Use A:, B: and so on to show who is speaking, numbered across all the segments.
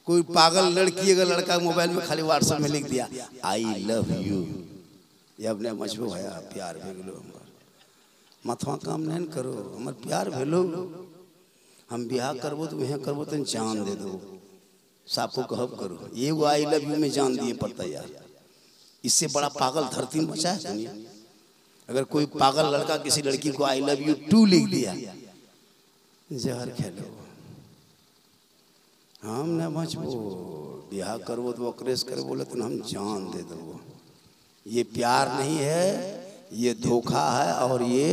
A: कोई पागल लड़की अगर लड़का मोबाइल में खाली व्हाट्सएप में लिख दिया आई लव यू, ये अपने मजबूर है प्यार भेलो मथवा काम नहीं करो हमार प्यार भेलो। हम ब्याह करबो तो वह करबो तो जान दे दो सबको कहब करो ये वो आई लव यू में जान दिए पड़ता यार। इससे बड़ा पागल धरती में मचा है दुनिया। अगर कोई पागल लड़का किसी लड़की को आई लव यू टू लिख दिया जहर खेलो हम न मचबो ब्याह करबो तो क्रेश कर बोले तो हम जान दे दो। ये प्यार नहीं है, ये धोखा है और ये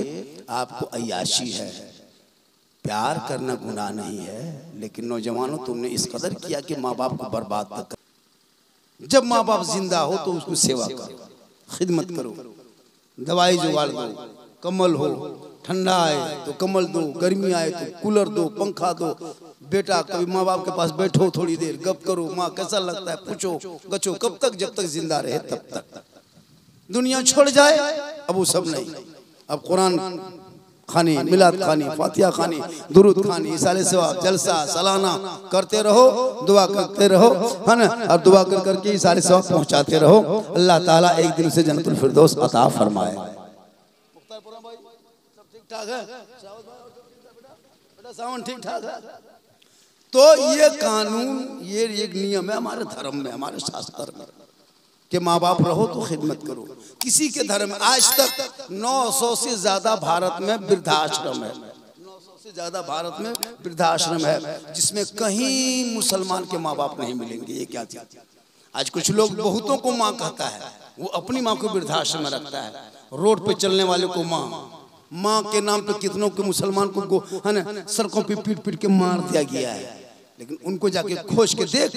A: आपको अय्याशी है। प्यार करना गुनाह नहीं है, लेकिन नौजवानों तुमने इस कदर किया कि माँ बाप को बर्बाद तक कर। जब माँ बाप जिंदा हो तो उसको सेवा करो, खिदमत करो, दवाई जुगाड़ दो, कम्बल हो, ठंडा आए तो कम्बल दो, गर्मी आए तो कूलर दो, पंखा दो। बेटा कभी माँ बाप के पास बैठो थोड़ी देर गप करो, माँ कैसा लगता है पूछो गचो। कब तक? जब तक जिंदा रहे तब तक। दुनिया छोड़ जाए अब वो सब नहीं। अब कुरान खानी, मिलाद खानी, फातिहा खानी, दुरूद खानी, इसाले सवाब, जलसा सालाना करते रहो, दुआ करते रहो, है ना। और दुआ कर करके इसाले सवाब पहुंचाते रहो। अल्लाह ताला एक दिन से जन्नतुल फिरदौस अता फरमाए। ठीक-ठाक है बेटा, सावन ठीक-ठाक है। तो ये कानून, ये एक नियम है हमारे धर्म में, हमारे शास्त्र में कि माँ बाप रहो तो खिदमत करो। किसी के धर्म में आज तक 900 से ज्यादा भारत में वृद्धाश्रम है, 900 से ज्यादा भारत में वृद्धाश्रम है, जिसमें कहीं मुसलमान के माँ बाप नहीं मिलेंगे। ये क्या चीज? आज कुछ लोग बहुतों को माँ कहता है, वो अपनी माँ को वृद्धाश्रम में रखता है। रोड पे चलने वाले को माँ, माँ के नाम पे कितनों के मुसलमान को है ना सड़कों पे पीट पीट के मार दिया गया है। लेकिन उनको जाके खोज के देख,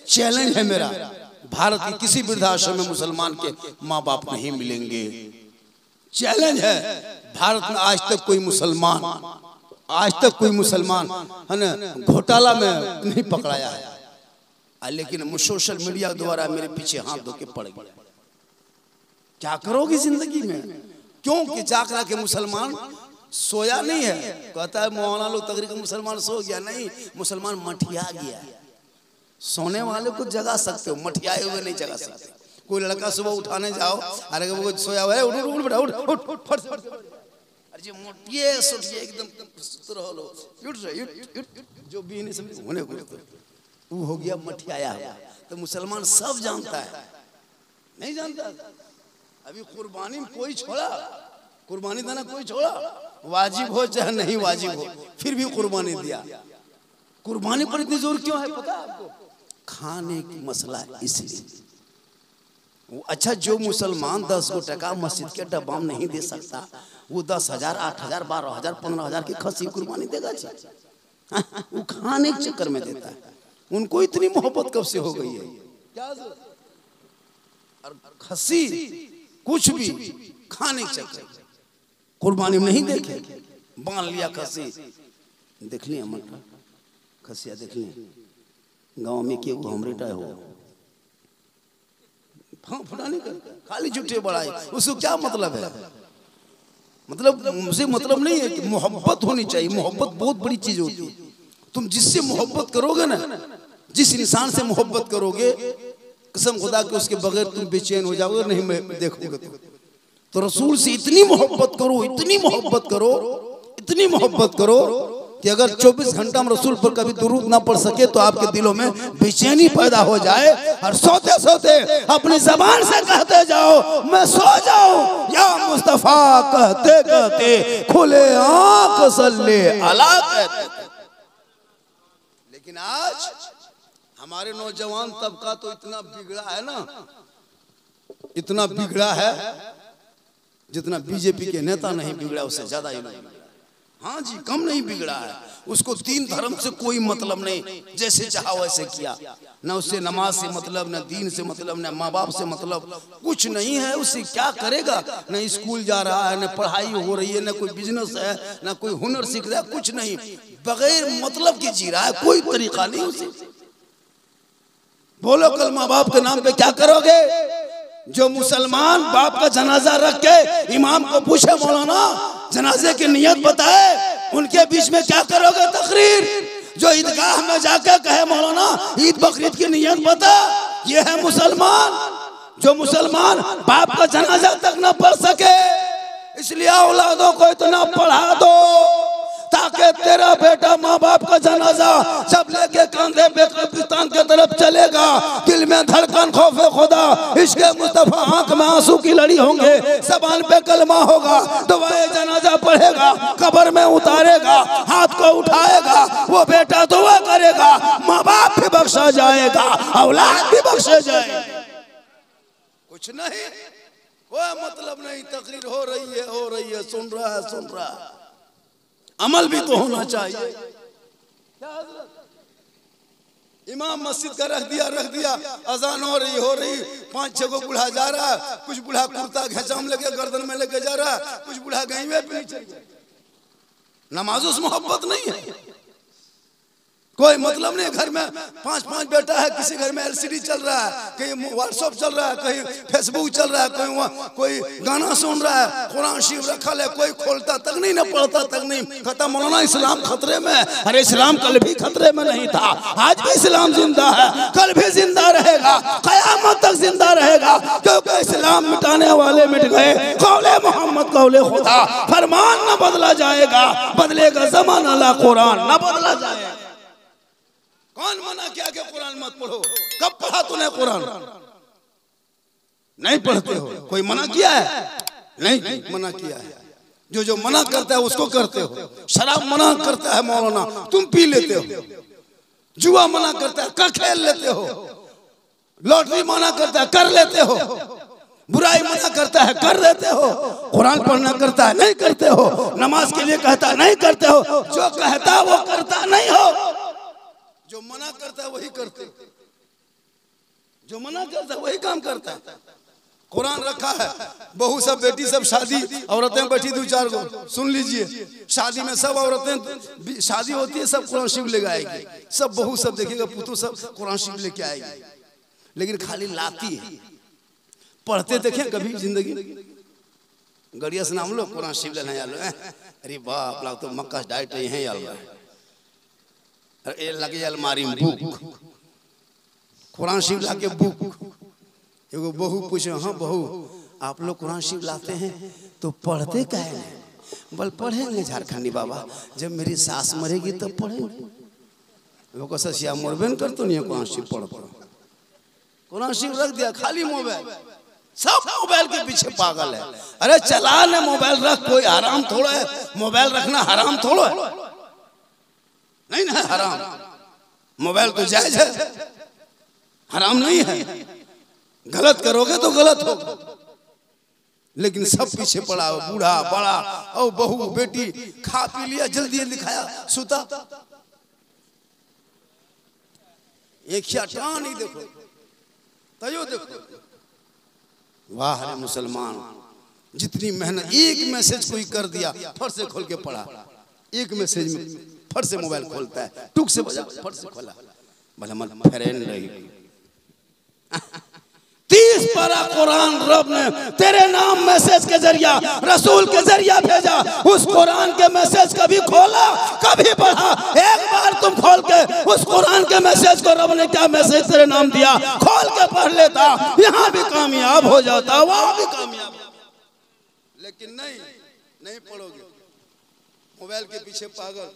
A: चैलेंज है मेरा, भारत के किसी वृद्धाश्रम में मुसलमान के माँ बाप नहीं मिलेंगे। चैलेंज है, भारत में आज तक कोई मुसलमान है ना घोटाला में नहीं पकड़ाया है। लेकिन सोशल मीडिया द्वारा मेरे पीछे हाथ धो के पड़ गया। क्या करोगे जिंदगी में? क्योंकि जाकरा के मुसलमान सोया नहीं है। कहता है मौलाना लोग तकरीर का मुसलमान सो गया, नहीं, मुसलमान मठिया गया। सोने वाले को जगा सकते हो, मठियाए हुए नहीं जगा सकते। कोई लड़का सुबह उठाने जाओ, अरे वो सोया हुआ है, उठ उठ बेटा उठ उठ फट फट, अरे जी मोटिए सोटिए एकदम सुतर हो लो, उठ रे उठ, जो भी नहीं समझ होने को वो हो गया मठियाया हुआ। तो मुसलमान सब जानता है, नहीं जानता। अभी कुर्बानी में कोई छोड़ा, कुर्बानी देना कोई छोड़ा, वाजिब हो चाहे नहीं वाजिब हो, फिर भी कुर्बानी दिया। कुर्बानी पर इतनी जोर क्यों है पता है आपको? खाने की मसला इसलिए। अच्छा, जो मुसलमान 10 गो टका मस्जिद के डब्बा में नहीं दे सकता, वो 10,000, 8,000, 12,000, 15,000 की खस्सी कुर्बानी देगा जी? वो खाने के चक्कर में देता है। उनको इतनी मोहब्बत कब से हो गई है? क्या और खस्सी कुछ भी खाने के चक्कर, कुर्बानी में नहीं देखे, बांध लिया खस्सी। देख लिया मटर खसिया, देख लिया गाँव में के वो हमरे टाइम हो फटाने कर, खाली झूठे बढ़ाए। उसको क्या मतलब है? मतलब मुझे मतलब नहीं है कि मोहब्बत होनी चाहिए। मोहब्बत बहुत बड़ी चीज होती है। तुम जिससे मोहब्बत करोगे ना, जिस इंसान से मोहब्बत करोगे, कसम खुदा के उसके बगैर तुम बेचैन हो जाओगे, नहीं मैं देखोगे तो रसूल से इतनी मोहब्बत करो, इतनी मोहब्बत करो, इतनी मोहब्बत करो कि अगर 24 घंटा हम रसूल पर कभी दुरूद ना पढ़ सके तो आपके दिलों में बेचैनी पैदा हो जाए। और सोते सोते अपनी जबान से कहते जाओ मैं सो जाऊं या मुस्तफा, कहते कहते खुले आंख सल्ले अला कहते। लेकिन आज हमारे नौजवान तबका तो इतना बिगड़ा है ना, इतना बिगड़ा है जितना बीजेपी के नेता नहीं बिगड़ा, उससे ज्यादा ही नहीं। हाँ जी, कम नहीं बिगड़ा है। उसको दीन धर्म से कोई मतलब नहीं, जैसे चाहा वैसे किया। न उससे नमाज से मतलब, न दीन से मतलब, न माँ बाप से मतलब, कुछ नहीं है। उससे क्या करेगा? न स्कूल जा रहा है, न पढ़ाई हो रही है, न कोई बिजनेस है, न कोई हुनर सीख रहा है, कुछ नहीं। बगैर मतलब के जी रहा है, कोई तरीका नहीं उसे। बोलो कल माँ बाप के नाम पे क्या करोगे? जो मुसलमान बाप का जनाजा रख के इमाम को पूछे मौलाना जनाजे की नियत बताए, उनके बीच में क्या करोगे तकरीर? जो ईदगाह में जाके कहे मौलाना ईद बकरीद की नियत बता, ये है मुसलमान। जो मुसलमान बाप का जनाजा तक न पढ़ सके, इसलिए औलादों को इतना पढ़ा दो ताकि तेरा बेटा माँ बाप का जनाजा जब लेके कंधे पे कब्रिस्तान के तरफ चलेगा, दिल में धड़कन खौफे खुदा इश्क़े मुस्तफा, आंख में आंसू की लड़ी होंगे, ज़बान पे कलमा होगा, दुआए जनाजा पढ़ेगा, कब्र में उतारेगा, हाथ को उठाएगा, वो बेटा दुआ करेगा, माँ बाप भी बख्शा जाएगा, औलाद भी बख्शे जाएगा। कुछ नहीं, कोई मतलब नहीं, तकरीर हो रही है, सुन रहा है, अमल भी तो होना चाहिए। इमाम मस्जिद का रख दिया, अजान हो रही, 5-6 को बूढ़ा जा रहा है, कुछ बूढ़ा कुर्ता घेचाम लेके गर्दन में लेके जा रहा है, कुछ बूढ़ा गईवे पे नीचे। नमाज उस मोहब्बत नहीं है, कोई मतलब नहीं। घर में 5-5 बेटा है, किसी घर में LCD चल रहा है, कहीं व्हाट्सएप चल रहा है, कहीं फेसबुक चल रहा है, कोई गाना सुन रहा है, कुरान शरीफ रखा है, कोई खोलता तक नहीं, न पढ़ता तक नहीं। कहता मौलाना इस्लाम खतरे में। अरे इस्लाम कल भी खतरे में नहीं था, आज भी इस्लाम जिंदा है, कल भी जिंदा रहेगा, कयामत तक जिंदा रहेगा, क्योंकि इस्लाम मिटाने वाले मिट गए, कौले मोहम्मद कौले खुदा, फरमान न बदला जाएगा, बदलेगा जमाना ला कुरान न बदला जाएगा। कौन मना किया कि कुरान मत पढ़ो? कब पढ़ा तूने कुरान? नहीं पढ़ते हो। कोई मना किया है? नहीं मना किया है। जो मना करता है उसको करते हो। शराब मना करता है मौलाना, तुम पी लेते हो। जुआ मना करता है, कर खेल लेते हो। लॉटरी मना करता है, कर लेते हो। बुराई मना करता है, कर देते हो। कुरान पढ़ना करता है, नहीं करते हो। नमाज के लिए कहता है, नहीं करते हो। जो कहता है वो करता नहीं हो। जो मना करता है वही करते, जो मना करता है वही काम करता है। कुरान रखा है, बहू सब बेटी सब शादी, औरतें बैठी 2-4 को, सुन लीजिए, शादी में सब औरतें, शादी होती है सब कुरान शरीफ लेके आएगी, सब बहू सब देखिएगा पुतू सब कुरान शरीफ लेके आएगी, लेकिन खाली लाती है। पढ़ते देखें कभी जिंदगी? गड़िया से नाम लो कुरान शरीफ लेना यालो, अरे बाप ला तो मक्का डाइट है यार, अरे लगे अलमारी में बुक, कुरान शरीफ लाके बुक। एगो बहू पूछे, हाँ बहू आप लोग कुरान शरीफ लाते हैं तो पढ़ते काहे नहीं? बल पढ़ेंगे झारखंडी बाबा, जब मेरी सास मरेगी तब पढ़ेंगे। वो को ससिया मोरबेन कर तो नहीं है कुरान शरीफ पढ़। कुरान शरीफ रख दिया, खाली मोबाइल, सब मोबाइल के पीछे पागल है। अरे चला ना मोबाइल रख, कोई हराम थोड़ा है, मोबाइल रखना हराम थोड़ा है, नहीं ना हराम। मोबाइल तो जायज है, हराम नहीं है। गलत करोगे तो गलत हो, लेकिन सब पीछे पड़ा हो, बूढ़ा बड़ा और बहू बेटी, खा पी लिया, जल्दी दिखाया, सुता। एक टान नहीं देखो, तयो देखो। वाह रे मुसलमान, जितनी मेहनत, एक मैसेज कोई कर दिया, फट से खोल के पढ़ा, एक मैसेज में फट से मोबाइल खोलता है, टुक से बजा, फट से खोला, भला मत फ्रेंड रही। 30 पारा कुरान रब ने तेरे नाम मैसेज के जरिया, रसूल के जरिया भेजा। उस कुरान के मैसेज कभी खोला, कभी पढ़ा? एक बार तुम खोल के उस कुरान के मैसेज को, रब ने क्या मैसेज तेरे नाम दिया, खोल के पढ़ लेता, यहाँ भी कामयाब हो जाता, वहां भी कामयाब। लेकिन नहीं पढ़ोगे, मोबाइल के पीछे पागल।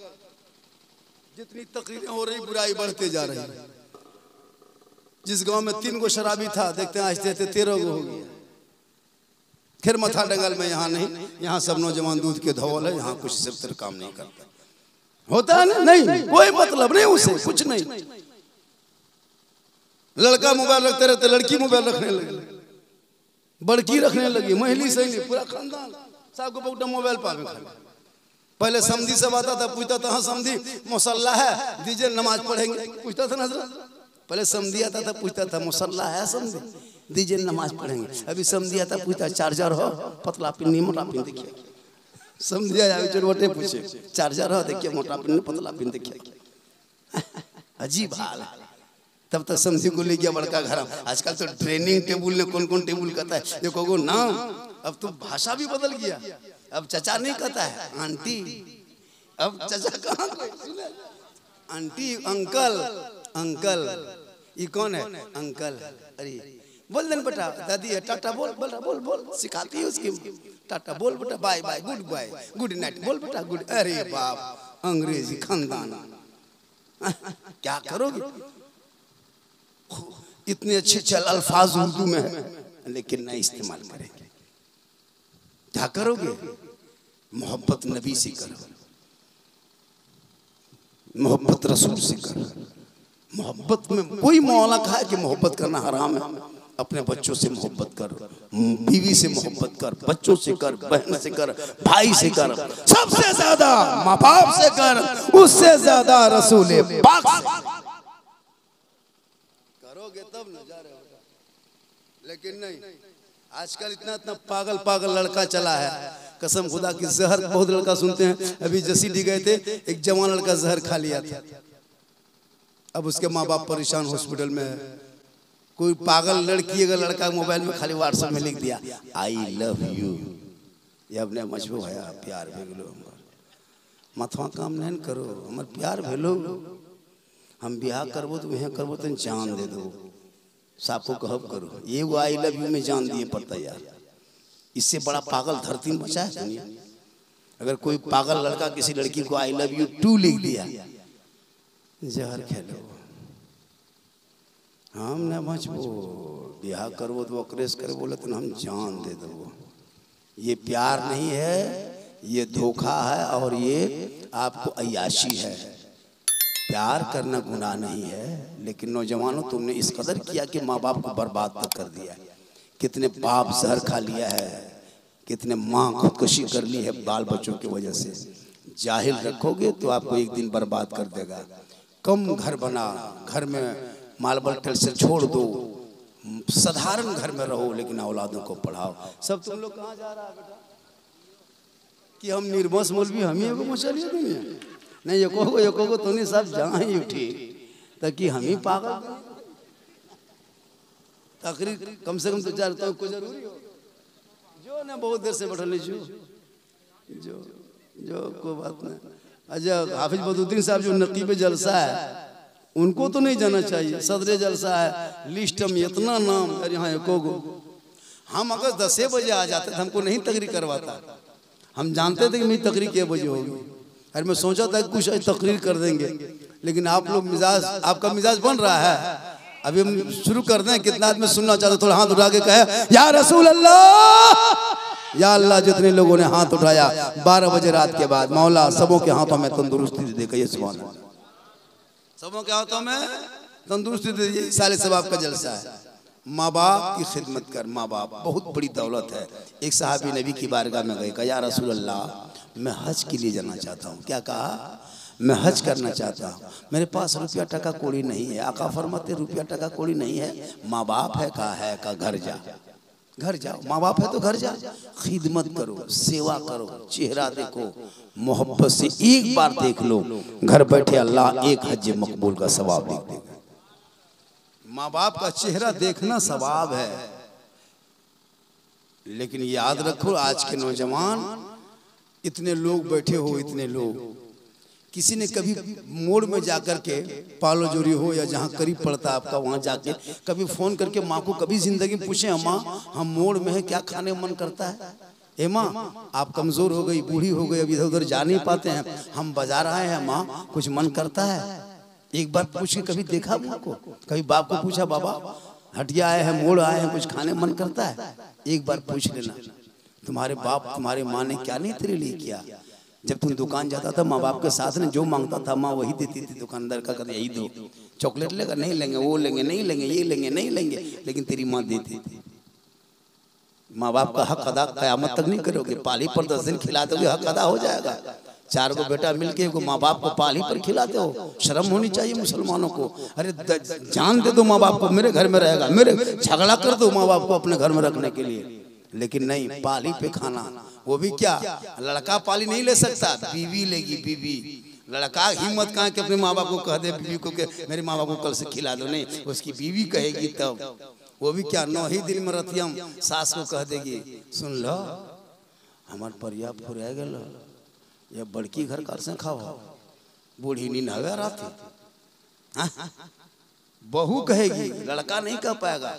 A: जितनी तकरीरें हो रही, बुराई बढ़ते जा रही है। जिस गांव में 3 को शराबी था, देखते हैं आज 13 को हो गया। खैर मथा डंगल में यहाँ नहीं, यहाँ सब नौजवान दूध के धौल है, यहाँ कुछ सिर्फ तेरे काम नहीं करता। होता है ना? नहीं, कोई मतलब नहीं उसे, कुछ नहीं। लड़का मोबाइल रखते रहते, लड़की मोबाइल रखने लगी, बड़की रखने लगी, महिली सही, पूरा खानदान साहब को बहुटा मोबाइल पावे। पहले समधी सब आता था, पूछता था, हाँ समधी मुसल्ला है, दीजिए नमाज पढ़ेंगे, पूछता था नजर। पहले समधी आता था, पूछता था मुसल्ला है समधी, दीजिए नमाज पढ़ेंगे। अभी समधी आता, पूछता चार्जर हो, पतला पिन मोटा पिन देखिए। समझिए चोरवटे पूछे, चार्जर हो देखिए, मोटा पिन पतला पिन देखिए। अजीब हाल है। तब तक समझी को ले गया बड़का घर। आजकल तो ट्रेनिंग टेबल ने कौन कौन टेबल कहता है, देखो वो नाम। अब तो भाषा भी बदल गया, अब चचा नहीं कहता है, आंटी। अब चचा कहाँ कोई सुने, आंटी अंकल अंकल, ये कौन है अंकल? अरे बोल देना बेटा, दादी है टाटा बोल, बेटा बोल बोल, सिखाती है उसकी, टाटा बोल बेटा, बाय बाय, गुड नाइट बोल बेटा, गुड। अरे बाप, अंग्रेजी खानदान, क्या करोगे? इतने अच्छे अच्छे अल्फाज उर्दू में है लेकिन नहीं इस्तेमाल करेंगे, क्या करोगे? मोहब्बत नबी से करो, मोहब्बत रसूल से करो। मोहब्बत में कोई मौला कहा है कि मोहब्बत करना हराम है? अपने बच्चों से मोहब्बत कर, बीवी से मोहब्बत कर, बच्चों से कर, बहन से कर, भाई से कर, सबसे ज्यादा माँ बाप से कर, उससे ज्यादा रसूल पाक करोगे तब नजारे होगा। लेकिन नहीं, आजकल इतना इतना पागल पागल लड़का चला है, कसम खुदा की। जहर बहुत लड़का सुनते हैं, अभी जसीडी गए थे, एक जवान लड़का जहर खा लिया था, अब उसके माँ बाप परेशान हॉस्पिटल में है। कोई पागल लड़की अगर लड़का मोबाइल में खाली व्हाट्सएप में लिख दिया आई लव यू, ये अपने मजबूर है प्यार भेलो, मथवा काम नहीं करो, हमार प्यार भेलो, हम ब्याह करबो तो वह करबो तो जान दे दो, सबको कहब करो, ये वो आई लव यू में जान दिए पड़ता यार। इससे बड़ा पागल धरती में बचा है दुनिया। अगर कोई पागल लड़का किसी लड़की को आई लव यू टू लिख दिया, जहर खेलो, हम न बचबो, ब्याह करबो तो अक्रेस करे बोले तो हम जान दे दो। ये प्यार नहीं है, ये धोखा है और ये आपको अय्याशी है। प्यार करना गुनाह नहीं है, लेकिन नौजवानों तुमने इस कदर किया कि माँ बाप को बर्बाद तक कर दिया। कितने बाप जहर खा लिया है, कितने माँ खुदकुशी कर ली है बाल बच्चों की वजह से। जाहिल रखोगे तो आपको एक दिन बर्बाद कर देगा। कम घर बना, घर में मार्बल टाइल्स से छोड़ दो, साधारण घर में रहो लेकिन औलादों को पढ़ाओ। सब तुम लोग कहाँ जा रहा है बेटा? कि हम निर्बस मौलवी हम ही को मचा लिया तुम्हें? नहीं, एको तो नहीं, सब जहाँ ही उठी ताकि हम ही पागल तकरीर कम से कम तो जानता हूँ कोई जरूरी हो जो ना बहुत देर से बैठल जो कोई बात नहीं। अच्छा, हाफिज बदरुद्दीन साहब जो नकीब जलसा है उनको तो नहीं जाना चाहिए। सदर जलसा है, लिस्ट में इतना नाम, अरे यहाँ एको गो। हम अगर 10 बजे आ जाते तो हमको नहीं तकरीर करवाता, हम जानते थे कि मेरी तकरीर क्या बजे होगी। अरे मैं सोचा था कि कुछ तकरीर कर देंगे, लेकिन आप लोग मिजाज, आपका मिजाज बन रहा है। अभी हम शुरू कर दें, कितना आदमी सुनना चाहते थोड़ा हाथ उठा के कहे या रसूल अल्लाह। या अल्लाह, जितने लोगों ने हाथ उठाया 12 बजे रात के बाद, मौला सबों के हाथों में तंदुरुस्ती दे, कहिए सुभान अल्लाह। सबों के हाथों में तंदुरुस्ती दे, ये साले सबाब का जलसा है। माँ बाप की खिदमत कर, माँ बाप बहुत बड़ी दौलत है। एक साहबी नबी की बारगाह में गए, कहा या रसूल अल्लाह मैं हज के लिए जाना चाहता हूँ। क्या कहा? मैं हज करना चाहता हूँ, मेरे पास रुपया टका कोड़ी नहीं है। आका फरमाते रुपया टका कोड़ी नहीं है, माँ बाप है, कहा है, का घर जा, घर जाओ, माँ बाप है तो घर जा, खिदमत करो, सेवा करो, चेहरा देखो, मोहब्बत से एक बार देख लो, घर बैठे अल्लाह एक हज मकबूल का सवाब देख देगा। माँ बाप का चेहरा देखना सवाब है। लेकिन याद रखो, आज के नौजवान इतने लोग बैठे हो, इतने लोग, किसी ने कभी मोड़ में जाकर के पालो जोरी हो या जहाँ करीब पड़ता आपका वहाँ जाके कभी फोन करके माँ को कभी जिंदगी में पूछे, माँ हम मोड़ में है, क्या खाने मन करता है? ए माँ आप कमजोर हो गई, बूढ़ी हो गई, अब इधर उधर जा नहीं पाते हैं, हम बाजार आए हैं, माँ कुछ मन करता है? एक बार पूछ के कभी देखा माँ को? कभी बाप को पूछा, बाबा हटिया आए हैं, मोड़ आए हैं, कुछ खाने मन करता है? एक बार पूछ लेना, तुम्हारे बाप तुम्हारे माँ ने क्या नहीं तेरे लिए किया। जब तुम दुकान जाता था, माँ बाप के साथ ने जो मांगता था माँ वही देती थी। दुकानदार का कहते यही दो, चॉकलेट लेगा, नहीं लेंगे, वो लेंगे, नहीं लेंगे, ये लेंगे, नहीं लेंगे, लेकिन तेरी माँ देती थी। माँ बाप का हक अदा कयामत तक नहीं करोगे, पाली पर 10 दिन खिला दोगे, हक अदा हो जाएगा। 4 को बेटा मिलके को माँ बाप को पाली पर खिलाते हो, शर्म होनी चाहिए मुसलमानों को। अरे जान दे दो माँ बाप को, मेरे घर में रहेगा, मेरे झगड़ा कर दो माँ बाप को अपने घर में रखने के लिए, लेकिन नहीं, पाली पे खाना, वो भी क्या, लड़का पाली नहीं ले सकता, बीवी लेगी, बीवी। लड़का हिम्मत कहाँ कि अपने माँ बाप को कह दे बीवी को कि मेरे माँ बाप को कल से खिला दो, नहीं, उसकी बीवी कहेगी तब। वो भी क्या, 9 ही दिन में रतियम सास को कह देगी, सुन लो हमार पर्याप्त हो रह गल, या बड़की घर कर से खाओ, बूढ़ी नींद हवे रात बहू कहेगी, लड़का नहीं कह पाएगा।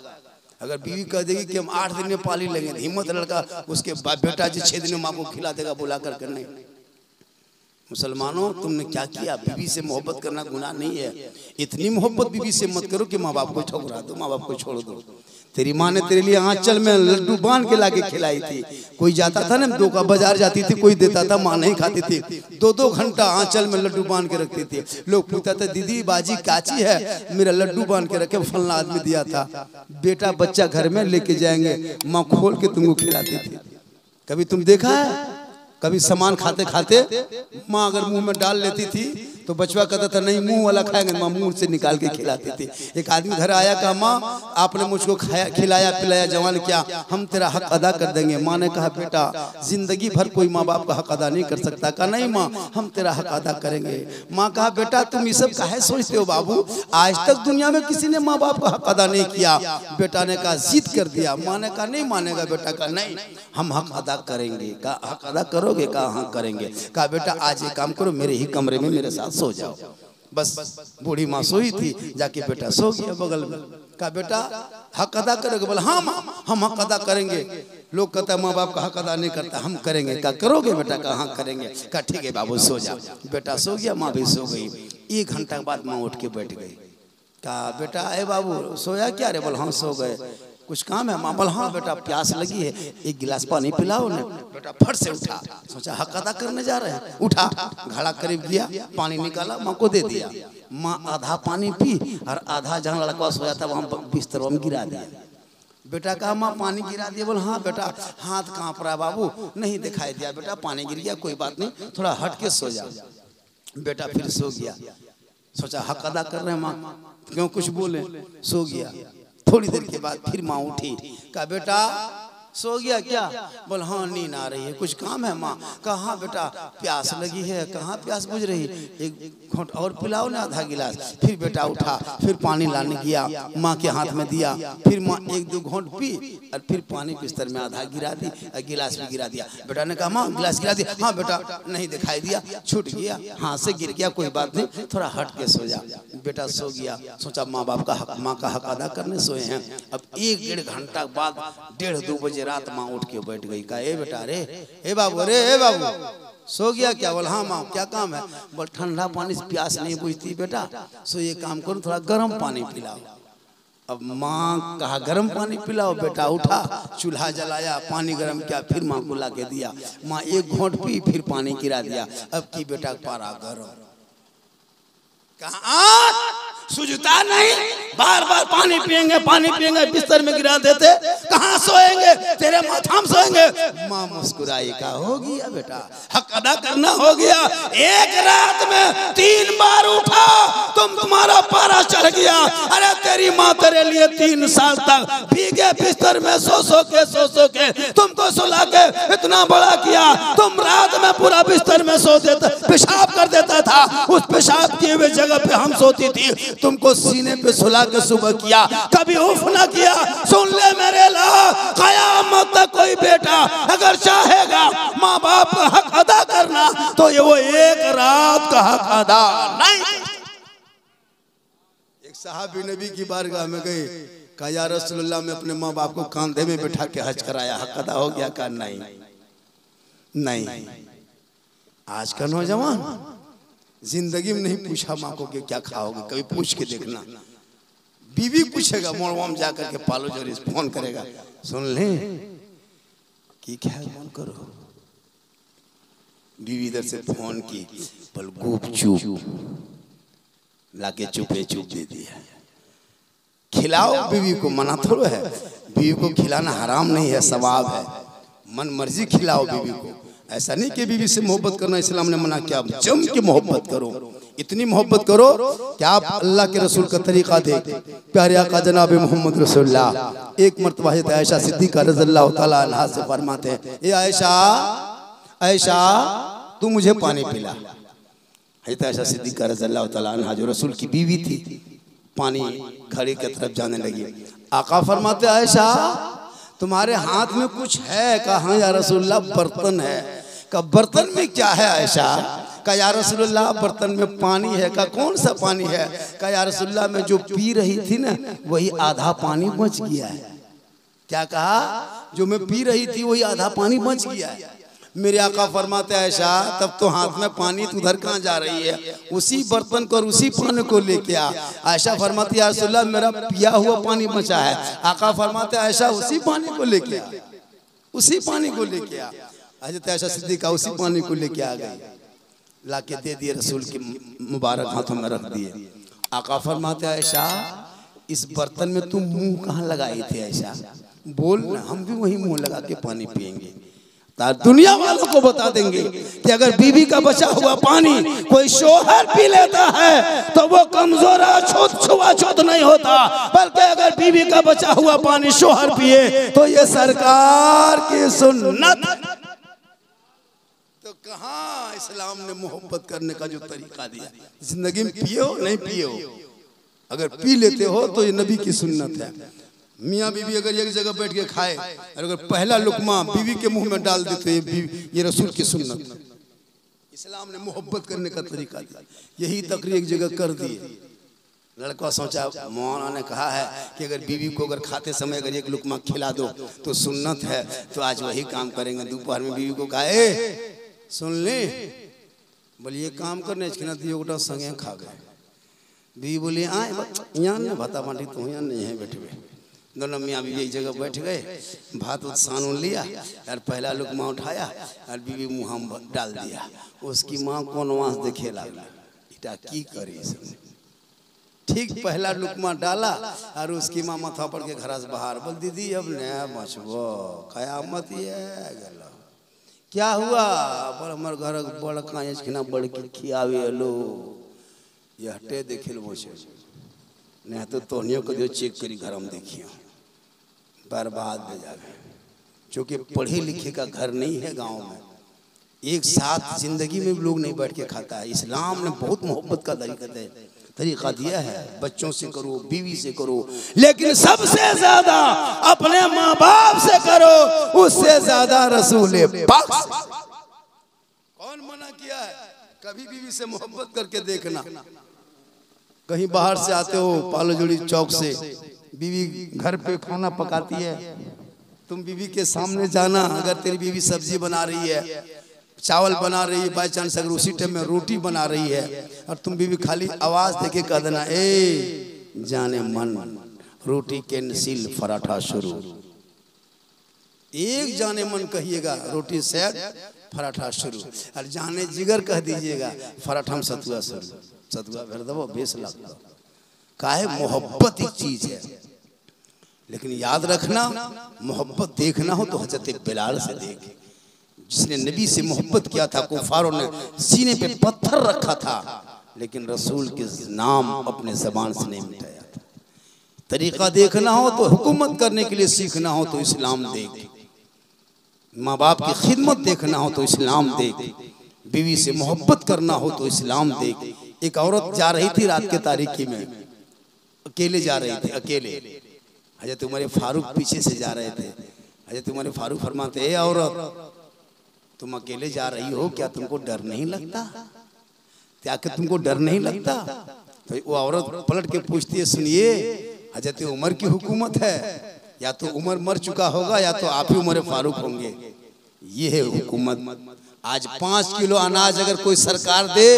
A: अगर बीवी कह देगी कि हम 8 दिन में पाली लेंगे, हिम्मत लड़का उसके बेटा जी 6 दिन में माँ को खिला देगा बुला कर नहीं। मुसलमानों तुमने क्या किया? बीवी से मोहब्बत करना गुनाह नहीं है। इतनी मोहब्बत बीवी से मत करो कि माँ बाप को ठुकरा दो, माँ बाप को छोड़ दो। तेरी माँ ने तेरे लिए आंचल में लड्डू बांध के लाके खिलाई थी। कोई जाता था ना दो का बाजार जाती थी, कोई देता था, माँ नहीं खाती थी। 2-2 घंटा आंचल में लड्डू बांध के रखती थी। लोग पूछता था दीदी बाजी काची है, मेरा लड्डू बांध के रखे, फलना आदमी दिया था। बेटा बच्चा घर में लेके जाएंगे, माँ खोल के तुमको खिलाती थी। कभी तुम देखा है? कभी सामान खाते खाते माँ अगर मुंह में डाल लेती थी तो बचवा कहता था नहीं मुंह वाला खाएंगे, माँ मुंह से निकाल के खिलाती थी। एक आदमी घर आया, कहा माँ आपने मुझको खाया खिलाया पिलाया जवान क्या, हम तेरा हक अदा कर देंगे। माँ ने कहा बेटा जिंदगी भर कोई माँ बाप का हक अदा नहीं कर सकता। कहा नहीं माँ हम तेरा हक अदा करेंगे। माँ कहा बेटा तुम ये सब काहे सोचते हो बाबू, आज तक दुनिया में किसी ने माँ बाप का हक अदा नहीं किया। बेटा ने कहा जिद कर दिया। माँ ने कहा नहीं मानेगा बेटा। कहा नहीं हम हक अदा करेंगे। कहा हक अदा करोगे? कहा हाँ करेंगे। कहा बेटा आज एक काम करो, मेरे ही कमरे में मेरे साथ सो जाओ। बस बूढ़ी माँ सोई थी, जाके बेटा सो गया बगल में। कहा बेटा हक अदा करोगे? बोला हाँ माँ हम हक अदा करेंगे। लोग कहता है माँ बाप का हक अदा नहीं करता, हम करेंगे। कहा करोगे बेटा? कहा हाँ करेंगे। कहा ठीक है बाबू सो जाओ। बेटा सो गया, माँ भी सो गई। 1 घंटा के बाद माँ उठ के बैठ गई। कहा बेटा अरे बाबू सोया क्या रे? बोल हाँ सो गए। कुछ काम है? माँ बोल हाँ बेटा प्यास लगी है, 1 गिलास पानी पिलाओ ना। बेटा फट से उठा, सोचा हक अदा करने जा रहे हैं। उठा, घड़ा करीब गया, पानी निकाला, माँ को दे दिया। माँ आधा पानी पी और आधा जहाँ लड़का सोया था वहाँ बिस्तर में गिरा दिया। बेटा कहा माँ पानी गिरा दिया? बोल हाँ बेटा हाथ कांप रहा बाबू, नहीं दिखाई दिया। बेटा पानी गिर गया, कोई बात नहीं, थोड़ा हट के सो जा। बेटा फिर सो गया, सोचा हक अदा कर रहे हैं माँ, क्यों कुछ बोले, सो गया। थोड़ी देर के बाद फिर माँ उठी। कहा बेटा सो गया क्या? बोल हाँ नींद आ रही है, कुछ काम है माँ? कहा हाँ बेटा प्यास लगी है। कहाँ प्यास बुझ रही, 1 घोंट और पिलाओ ना आधा गिलास। फिर बेटा उठा, फिर पानी लाने गया, माँ के हाथ में दिया। फिर माँ 1-2 घोंट पी और फिर पानी बिस्तर में आधा गिरा दी और गिलास भी गिरा दिया। बेटा ने कहा माँ गिलास गिरा दिया? हाँ बेटा नहीं दिखाई दिया, छूट गया, हाथ से गिर गया, कोई बात नहीं, थोड़ा हट के सो जा। बेटा सो गया, सोचा माँ बाप का हक, माँ का हक अदा करने सोए हैं। अब 1-1.5 घंटा बाद 1:30-2 बजे रात माँ उठ के बैठ गई। कहा ए बेटा रे ए बाबू, अरे ए बाबू सो गया क्या? बोल हाँ माँ क्या काम है? बोल ठंडा पानी से प्यास नहीं बुझती बेटा, सो ये काम करो थोड़ा गर्म पानी पिलाओ। अब माँ कहा गर्म पानी पिलाओ। बेटा उठा, चूल्हा जलाया, पानी गर्म किया, फिर माँ को ला के दिया। माँ 1 घोंट पी, फिर पानी गिरा दिया। अब की बेटा पारा गर्म। कहा सुझता नहीं, बार बार पानी पिएंगे बिस्तर में गिरा देते, कहाँ सोएंगे, तेरे माथा में सोएंगे। माँ मुस्कुराई। का हो गया बेटा हक अदा करना हो गया। एक रात में 3 बार उठा, तुम्हारा पारा चढ़ गया। अरे तेरी माँ तेरे लिए 3 साल तक भीगे बिस्तर में सो के तुमको सुला के इतना बड़ा किया। तुम रात में पूरा बिस्तर में सो देता, पेशाब कर देता था, उस पेशाब किए हुए जगह पे हम सोती थी। तुमको सीने पे सुला के सुबह किया, कभी उफ ना किया। सुन ले मेरे ला, कयामत तक कोई बेटा अगर चाहेगा माँ बाप का हक अदा करना तो ये वो 1 रात का हक अदा नहीं। एक साहबी नबी की बारगाह में गए, कहा या रसूलुल्लाह मैं अपने माँ बाप को कांधे में बैठा के हज कराया, हक अदा हो गया? कहा नहीं। आज का नौजवान जिंदगी में नहीं पूछा माँ को कि क्या खाओगे, कभी पूछ के देखना। बीवी पूछेगा, मोड़वा में जाकर के पालो जोरी फोन करेगा, सुन ले कि क्या फोन करो। बीवी इधर से फोन की, पल गुप चुप लाके चुपे चुप दे दिया। खिलाओ बीवी को, मना थोड़ा है, बीवी को खिलाना हराम नहीं है, सवाब है, मन मर्जी खिलाओ बीवी को। ऐसा नहीं कि बीवी से मोहब्बत करना इस्लाम ने मना किया, जम के मोहब्बत करो, इतनी मोहब्बत करो कि आप अल्लाह के रसूल का तरीका दे। प्यारे आका जनाब मोहम्मद रसूलुल्लाह एक मर्तबा है आयशा सिद्दीक़ा रज़ियल्लाहु तआला अन्हा से फरमाते हैं, ए आयशा तू मुझे पानी पिला। हज़रत आयशा सिद्दीक़ा रज़ियल्लाहु तआला अन्हा जो रसूल की बीवी थी, पानी घड़ी की तरफ जाने लगी। आका फरमाते आयशा तुम्हारे हाथ में कुछ है? कहा हाँ या रसूलल्लाह बर्तन है। का बर्तन में क्या है आयशा? कहा या रसूलुल्लाह बर्तन में पानी है। कहा कौन सा पानी है? कहा या रसूलुल्लाह मैं जो पी रही थी ना वही आधा पानी बच गया है। क्या कहा? जो मैं पी रही थी वही आधा पानी बच गया है। मेरे आका फरमाते हैं आयशा तब तो हाथ में पानी तो उधर कहाँ जा रही है, उसी बर्तन को और उसी पानी को लेके आ। आयशा फरमाती है या रसूलुल्लाह मेरा पिया हुआ पानी बचा है। आका फरमाते हैं आयशा उसी पानी को लेके आ, उसी पानी को लेके आ। हज़रत आयशा सिद्दीक़ा उसी पानी को लेके आ गई, लाके दे दिए रसूल के मुबारक हाथों में रख दिए। आका फरमाते हैं आयशा इस बर्तन में तुम मुंह कहाँ लगाई थी? आयशा बोल ना, हम भी वही मुंह लगा के पानी पिएंगे। दुनिया वालों को बता देंगे कि अगर बीवी का बचा हुआ पानी कोई शोहर पी लेता है तो वो कमजोर छुआछूत नहीं होता, बल्कि अगर बीवी का बचा हुआ पानी शोहर पिए तो ये सरकार की सुन्नत। तो कहाँ इस्लाम ने मोहब्बत करने का जो तरीका दिया, जिंदगी में पियो नहीं पियो, अगर पी लेते हो तो ये नबी की सुन्नत है। मियाँ बीवी अगर एक जगह बैठ के खाए और अगर पहला लुकमा बीवी के मुंह में डाल देते ये रसूल की सुन्नत। इस्लाम ने मोहब्बत करने का तरीका दिया, यही तकरीर एक जगह कर दी। लड़का सोचा मौलाना ने कहा है कि अगर बीवी को अगर खाते समय अगर एक लुकमा खिला दो तो सुन्नत है, तो आज वही काम करेंगे। दोपहर में बीवी को कहा सुन ले बोलिए काम करने दिए गोटा संगे खा गए। बीवी बोली आए यहाँ ने भाता बाटी तो यहाँ नहीं है बैठे हुए। दोनों मियाँ बीवी एक जगह बैठ गए, भात सानून लिया और पहला लुकमा उठाया और बीवी मुँह में डाल दिया। उसकी माँ कौन वास देखे लगा इटा की करी। ठीक पहला लुकमा डाला और उसकी माँ माथा पड़ के घर से बाहर बोल दीदी अब नया मचबो कयामत ये क्या हुआ? पर हमारे घर बड़ कांच खिना बड़ के खियावे लो ये हटे देखे लो नहीं तो तोहनियों को जो चेक करी घर में देखिए बर्बाद हो जाए। क्योंकि पढ़े लिखे का घर नहीं है गांव में, एक साथ जिंदगी में भी लोग नहीं बैठ के खाता है। इस्लाम ने बहुत मोहब्बत का तरीका दिया है, बच्चों से करो बीवी से करो, लेकिन सबसे ज्यादा अपने माँ बाप से करो, उससे ज्यादा रसूल पाक। कौन मना किया है? कभी बीवी से मोहब्बत करके देखना। कहीं बाहर से आते हो पालोजुड़ी चौक से, बीवी घर पे खाना पकाती है, तुम बीवी के सामने जाना, अगर तेरी बीवी सब्जी बना रही है चावल बना रही है बाई चांस अगर उसी टाइम में रोटी बना रही है और तुम बीवी खाली आवाज देके कह देना ए जाने मन रोटी के नसील पराठा शुरू। एक जाने मन कहिएगा रोटी से पराठा शुरू, और जाने जिगर कह दीजिएगा पराठा में सतुआ शुरू। सतुआ भर दबो बेस लगता काहे मोहब्बत एक चीज है। लेकिन याद रखना मोहब्बत देखना हो तो हजरत बिलाल से देख, जिसने नबी से मोहब्बत किया था। कुफारों ने सीने पे पत्थर रखा था लेकिन रसूल के नाम अपने जबान से नहीं मिटाया था। तरीका देखना हो तो हुकूमत करने के लिए सीखना हो तो इस्लाम देख, माँ बाप की खिदमत देखना हो तो इस्लाम देख, बीवी से मोहब्बत करना हो तो इस्लाम देख। एक औरत जा रही थी रात के तारीकी में, अकेले जा रही थी, अकेले। हजरत उमर फारूक पीछे से जा रहे थे। हजरत उमर फारूक फरमाते ए औरत तुम अकेले जा रही हो, क्या तुमको डर नहीं लगता? क्या कि तुमको डर नहीं लगता? तो वो औरत पलट के पूछती है सुनिए हजरत उमर की हुकूमत है, या तो उमर मर चुका होगा या तो आप ही उमर फारूक होंगे, ये है हुकूमत। आज 5 किलो अनाज अगर कोई सरकार दे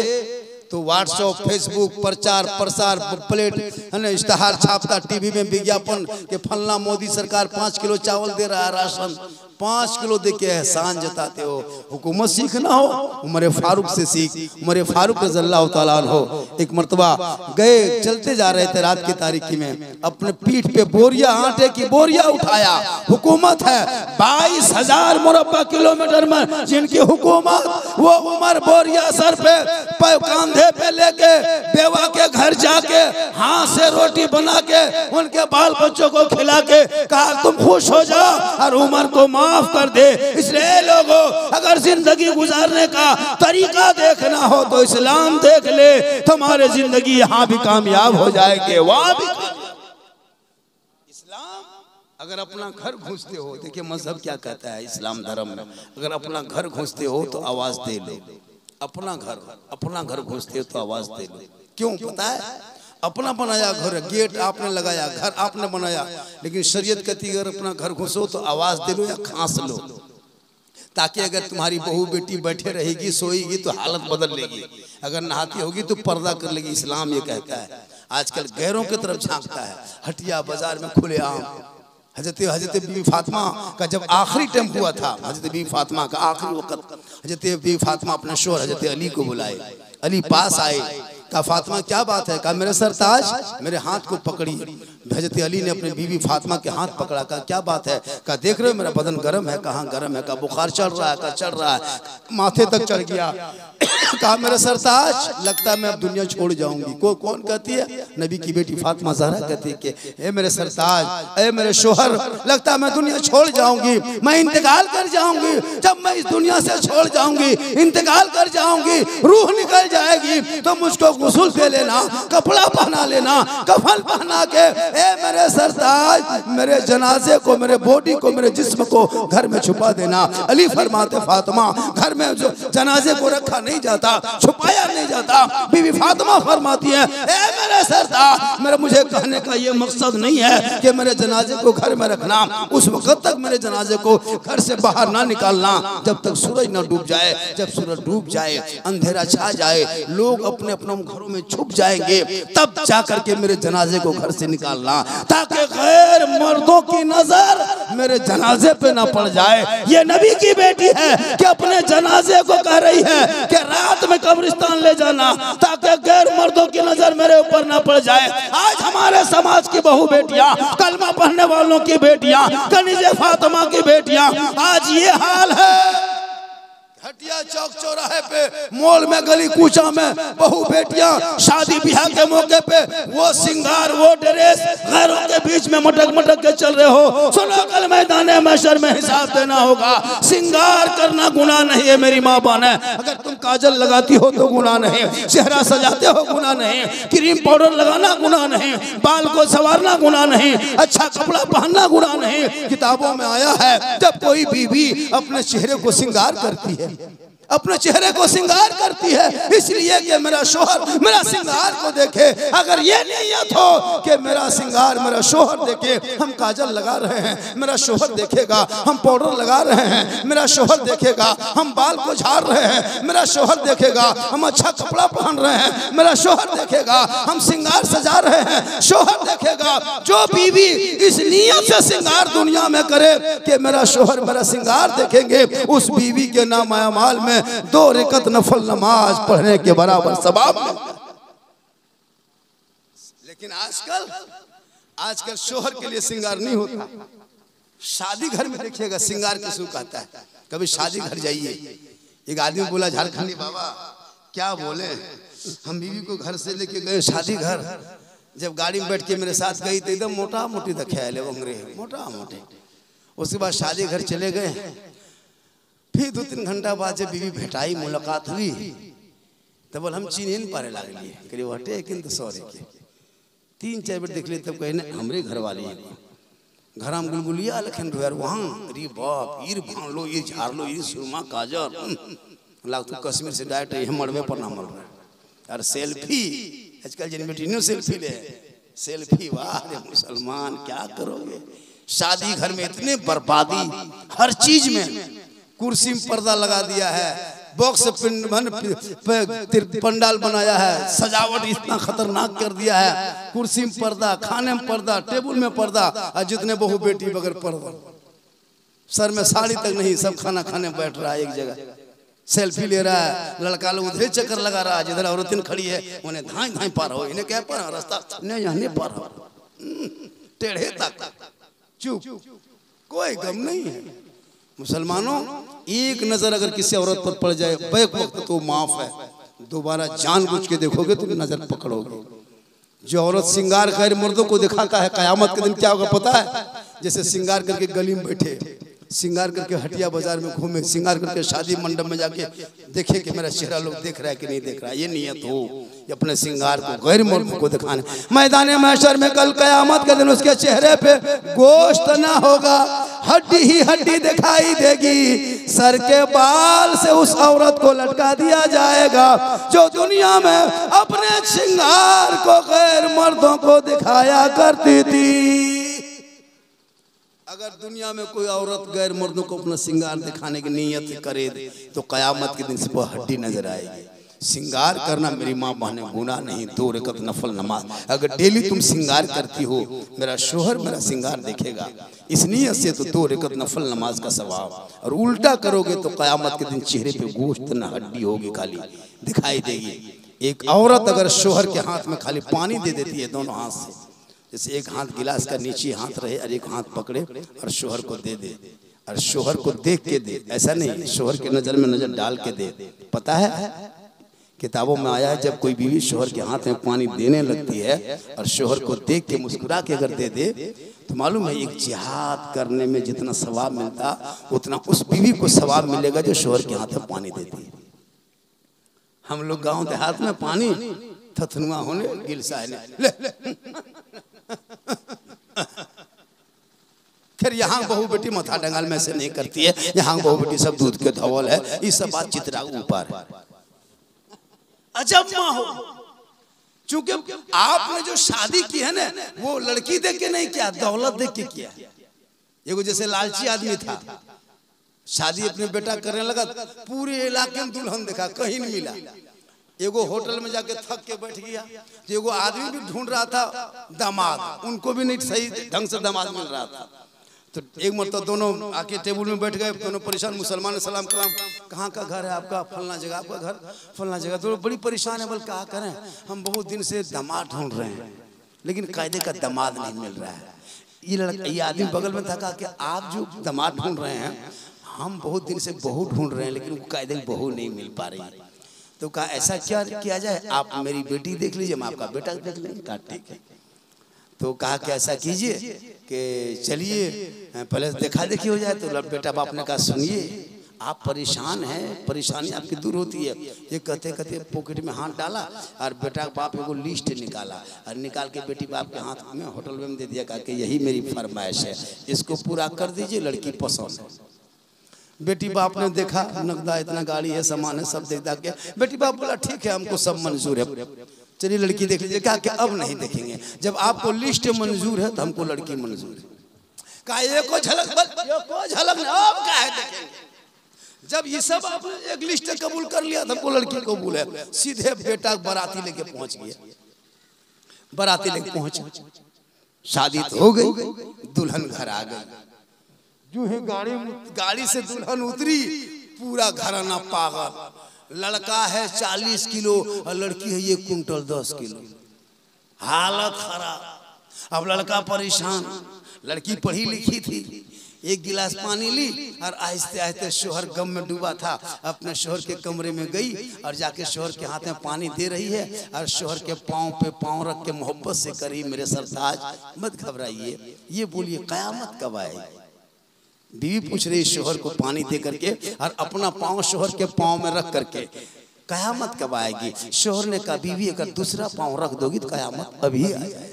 A: तो व्हाट्सएप फेसबुक प्रचार प्रसार प्लेट इश्तहार छापता, टीवी में विज्ञापन के फलना मोदी सरकार 5 किलो चावल दे रहा है, राशन 5 किलो दे के एहसान जताते हो। हुकूमत सीखना हो उमर फारूक से सीख। उमर फारूक रज़ियल्लाहु ताला अन्हु एक मर्तबा गए, चलते जा रहे थे रात की तारीकी में, अपने पीठ पे बोरिया आटे की बोरिया उठाया। हुकूमत है 22,000 मुरब्बा किलोमीटर में जिनकी हुकूमत, वो उमर बोरिया सर पे कंधे पे लेके बेवा के घर जाके हाथ से रोटी बना के उनके बाल बच्चों को खिला के कहा तुम खुश हो जाओ और उमर को माफ कर दे। इसलिए लोगों अगर जिंदगी गुजारने का तरीका देखना हो तो इस्लाम देख ले, तुम्हारे जिंदगी यहाँ भी कामयाब हो जाएगी वहां भी। इस्लाम अगर अपना घर घुसते हो, देखिए मजहब क्या कहता है इस्लाम धर्म में, अगर अपना घर घुसते हो तो आवाज दे लो, अपना घर घुसते हो तो आवाज दे लो। क्यों पता है? अपना बनाया घर, गेट आपने लगाया, घर आपने बनाया, लेकिन शरीयत कहती है अगर अपना घर घुसो तो आवाज दे लो या खांस लो, ताकि अगर तुम्हारी बहू बेटी बैठे रहेगी सोएगी तो हालत बदल लेगी, अगर नहाती होगी तो पर्दा कर लेगी। इस्लाम ये कहता है। आजकल गैरों की तरफ झांकता है, हटिया बाजार में खुलेआम। हजरत बीबी फातिमा का जब आखिरी टाइम हुआ था, हजरत बीबी फातिमा का आखिरी वक्त, हजरत बीबी फातिमा अपने शोहर हजरत अली को बुलाए। अली पास आए, कहा फातिमा क्या बात है? कहा मेरे सरताज मेरे हाथ को पकड़ी। हजरत अली ने अपने बीवी फातिमा के हाथ पकड़ा। कहा क्या बात है? कहा देख रहे हो मेरा बदन गर्म है। कहाँ गर्म है? कहा बुखार चढ़ रहा है। कहा चढ़ रहा है, माथे तक चढ़ गया। कहा मेरे सरताज लगता है मैं अब दुनिया छोड़ जाऊंगी। कौन कहती है? नबी की बेटी फातिमा ज़हरा कहती है कि ए मेरे सरताज, ए मेरे शोहर, लगता है मैं दुनिया छोड़ जाऊंगी, मैं इंतकाल कर जाऊंगी। जब मैं इस दुनिया से छोड़ जाऊंगी, इंतकाल कर जाऊंगी, रूह निकल जाएगी, तो मुझको गुस्ल दे लेना, कपड़ा पहना लेना, कफन पहना के ए मेरे सरताज मेरे जनाजे को, मेरे बॉडी को, मेरे जिस्म को घर में छुपा देना। अली फरमाते फातिमा घर में जो जनाजे को रखा नहीं जाता, छुपाया नहीं जाता। बीवी फातिमा फरमाती है ए मेरे सरताज मेरा मुझे कहने का ये मकसद नहीं है कि मेरे जनाजे को घर में रखना, उस वक्त तक मेरे जनाजे को घर से बाहर ना निकालना जब तक सूरज ना डूब जाए। जब सूरज डूब जाए, अंधेरा छा जाए, लोग अपने अपने घरों में छुप जाएंगे, तब जाकर के मेरे जनाजे को घर से निकालना, ताकि गैर मर्दों की नजर मेरे जनाजे पे ना पड़ जाए। ये नबी की बेटी है कि अपने जनाजे को कह रही है कि रात में कब्रिस्तान ले जाना, ताकि गैर मर्दों की नजर मेरे ऊपर ना पड़ जाए। आज हमारे समाज की बहू बेटियां, कलमा पढ़ने वालों की बेटियां, कनीज़े फातिमा की बेटियां, आज ये हाल है। हटिया चौक चौराहे पे, मॉल में, गली कूचा में बहू बेटियां शादी ब्याह के मौके पे वो सिंगार, वो ड्रेस, गैरों के बीच में मटक मटक के चल रहे हो। सुनो कल मैदान महशर में हिसाब देना होगा। सिंगार करना गुनाह नहीं है मेरी माँ बहन है। अगर तुम काजल लगाती हो तो गुनाह नहीं, चेहरा सजाते हो गुनाह नहीं, क्रीम पाउडर लगाना गुनाह नहीं, बाल को संवारना गुनाह नहीं, अच्छा कपड़ा पहनना गुनाह नहीं। किताबों में आया है जब कोई बीवी अपने चेहरे को सिंगार करती है, अपने चेहरे को सिंगार करती है, इसलिए कि मेरा शोहर मेरा सिंगार को देखे। अगर ये नीयत हो कि मेरा सिंगार मेरा शोहर देखे, हम काजल लगा रहे हैं, मेरा शोहर देखेगा, हम पाउडर लगा रहे हैं, मेरा शोहर देखेगा, हम बाल को झाड़ रहे हैं, मेरा शोहर देखेगा, हम अच्छा कपड़ा पहन रहे हैं, मेरा शोहर देखेगा, हम सिंगार सजा रहे हैं, शोहर देखेगा। जो बीवी इस नियत से सिंगार दुनिया में करे कि मेरा शोहर मेरा सिंगार देखेंगे, उस बीवी के नाम अमाल में 2 रकअत नफल नमाज पढ़ने के बराबर सवाब मिलता है। लेकिन आजकल शोहर के लिए सिंगार नहीं होता। शादी घर में देखिएगा सिंगार किसको कहता है। कभी शादी घर जाइए, एक आदमी बोला झारखंडी बाबा क्या बोले, हम बीवी को घर से लेके गए शादी घर, जब गाड़ी में बैठ के मेरे साथ गई तो एकदम मोटा मोटी दख्याल मोटा मोटे। उसके बाद शादी घर चले गए, फिर 2-3 घंटा बाद जब बीवी भेटाई, मुलाकात हुई, तब बोल हम चिन्ह नहीं पारे लागलिए, करीब हटे किंतु सॉरी के 3-4 बार देख लिए, तब कहे हमरे घर वाली है। घर में गुलगुलिया लखन यार वहाँ, अरे बाप ईर भान लो, ये झाड़ लो, ये सुरमा काजर लाग तो कश्मीर से डायरेक्ट ये मरवे पर ना मर रहा। यार सेल्फी आजकल जिन बेटी न्यू सेल्फी ले, सेल्फी वाह रे मुसलमान क्या करोगे। शादी घर में इतने बर्बादी, हर चीज में कुर्सी में पर्दा लगा दिया है, बॉक्स पंडाल बनाया है, सजावट इतना खतरनाक कर दिया है, कुर्सी में पर्दा, खाने में पर्दा, टेबल में पर्दा, और जितने बहू बेटी बगैर पर्दा, सर में साड़ी तक नहीं, सब खाना खाने बैठ रहा है एक जगह, सेल्फी ले रहा है। लड़का लोग उधर चक्कर लगा रहा है, जिधर औरतें खड़ी है उन्हें धाई धाई पार हो, इन्हें क्या पार रास्ता नहीं, यहाँ पार हो, टेढ़े तक चुप, कोई गम नहीं है। मुसलमानों एक नजर अगर किसी औरत पर पड़ जाए बैक वक्त तो माफ है, दोबारा जानबूझ के देखोगे तो नजर पकड़ोगे। जो औरत सिंगार गैर मर्दों को दिखाता है, कयामत के दिन क्या होगा पता है? जैसे सिंगार करके गली में बैठे, सिंगार करके हटिया बाजार में घूमे, सिंगार करके शादी मंडप में जाके देखे कि मेरा चेहरा लोग देख रहा है कि नहीं देख रहा है, ये नियत हो ये अपने सिंगार को गैर मर्द को दिखाने। मैदान महशर में कल कयामत के दिन उसके चेहरे पे गोश्त ना होगा, हड्डी ही हड्डी दिखाई देगी। सर के बाल से उस औरत को लटका दिया जाएगा जो दुनिया में अपने श्रृंगार को गैर मर्दों को दिखाया करती थी। अगर दुनिया में कोई औरत गैर मर्दों को अपना श्रृंगार दिखाने की नीयत करे तो कयामत के दिन से वो हड्डी नजर आएगी। श्रृंगार करना मेरी माँ बहनें गुनाह नहीं, 2 रकत नफल नमाज। अगर डेली तुम श्रृंगार करती हो, मेरा शोहर मेरा श्रृंगार देखेगा, इस नीयत से तो 2 रकत नफल नमाज का सवाब। और उल्टा करोगे तो कयामत के दिन चेहरे पे गोश्त न हड्डी होगी, खाली दिखाई देगी। एक औरत अगर शोहर के हाथ में खाली पानी दे देती है दोनों हाथ से, जैसे एक हाथ गिलास का नीचे हाथ रहे और एक हाथ पकड़े और शोहर को दे दे, और शोहर को देख के दे, ऐसा नहीं शोहर के नजर में नजर डाल के दे। पता है किताबों में आया है जब कोई बीवी शोहर के हाथ में पानी देने लगती है और शोहर को देख के मुस्कुरा के अगर दे दे तो मालूम है एक जिहाद करने में जितना सवाब मिलता उतना उस बीवी को सवाब मिलेगा जो शोहर के हाथ में पानी देती है। हम लोग गांव देहात में पानी थथनुआ होने गिलसा है फिर यहाँ बहू बेटी मथा डंगाल में से नहीं करती है, यहाँ बहू बेटी सब दूध के धवल है, ये सब बात चित्रा ऊपर है। अजब माँ हो, चूंकि आपने जो शादी की है ना वो लड़की देख के नहीं किया, दौलत देख के किया। एगो जैसे लालची आदमी था, शादी अपने बेटा करने लगा, पूरे इलाके में दुल्हन देखा, कहीं नहीं मिला। एगो होटल में जाके थक के बैठ गया, तो एगो आदमी भी ढूंढ रहा था दामाद, उनको भी नहीं सही ढंग से दामाद मिल रहा था। तो एक मरतबा दोनों आके टेबल में बैठ गए, दोनों परेशान। मुसलमान सलाम कलाम, कहाँ का घर है आपका? फलना जगह। आपका घर फलना जगह। तो बड़ी परेशान है, बोल क्या करें, हम बहुत दिन से दामाद ढूंढ रहे हैं लेकिन कायदे का दामाद नहीं मिल रहा है। ये आदमी बगल में था, कहा कि आप जो दामाद ढूंढ रहे हैं हम बहुत दिन से बहू ढूंढ रहे हैं लेकिन कायदे की बहू नहीं मिल पा रही। तो कहा ऐसा क्या किया जाए, आप मेरी बेटी देख लीजिए, हम आपका बेटा देख लेंगे। कहा ठीक है। तो कहा कि ऐसा कीजिए कि चलिए पहले देखा देखी हो जाए। तो बेटा बाप ने कहा सुनिए आप परेशान हैं, परेशानी आपकी दूर होती है। ये कहते कहते पॉकेट में हाथ डाला और बेटा बाप को लिस्ट निकाला और निकाल के बेटी बाप के हाथ में होटल में दे दिया। कहा कि यही मेरी फरमाइश है, इसको पूरा कर दीजिए, लड़की पसंद है। बेटी बाप ने देखा नकदा इतना गाड़ी है, सामान है, सब देख के बेटी बाप बोला ठीक है हमको सब मंजूर है, चलिए लड़की देख लीजिए। कहा कि अब नहीं देखेंगे, जब आपको लिस्ट मंजूर है तो हमको लड़की मंजूर है। कहा एको झलक नहीं, अब क्या है देखेंगे। जब ये सब आपने एक लिस्ट कबूल कर लिया तो हमको लड़की कबूल है। सीधे बेटा बाराती लेके पहुंच गया, बाराती लेके पहुंच, शादी तो हो गई, दुल्हन घर आ गई। जो है गाड़ी से दुल्हन उतरी, पूरा घराना पागल। लड़का है 40 किलो और लड़की है 1 कुंटल 10 किलो, हालत खराब। अब लड़का परेशान, लड़की पढ़ी लिखी थी, एक गिलास पानी ली और आहिस्ते आहिस्ते शोहर गम में डूबा था, अपने शोहर के कमरे में गई और जाके शोहर के हाथ में पानी दे रही है और शोहर के पाँव पे पाँव रख के मोहब्बत से करी मेरे सरताज मत घबराइए, ये बोलिए कयामत कब आएगी। बीवी पूछ रही शोहर को पानी दे करके और अपना पाँव शोहर के पाँव में रख करके, कयामत कब आएगी। शोहर ने कहा बीवी अगर दूसरा पाँव रख दोगी तो कयामत अभी आ जाएगी।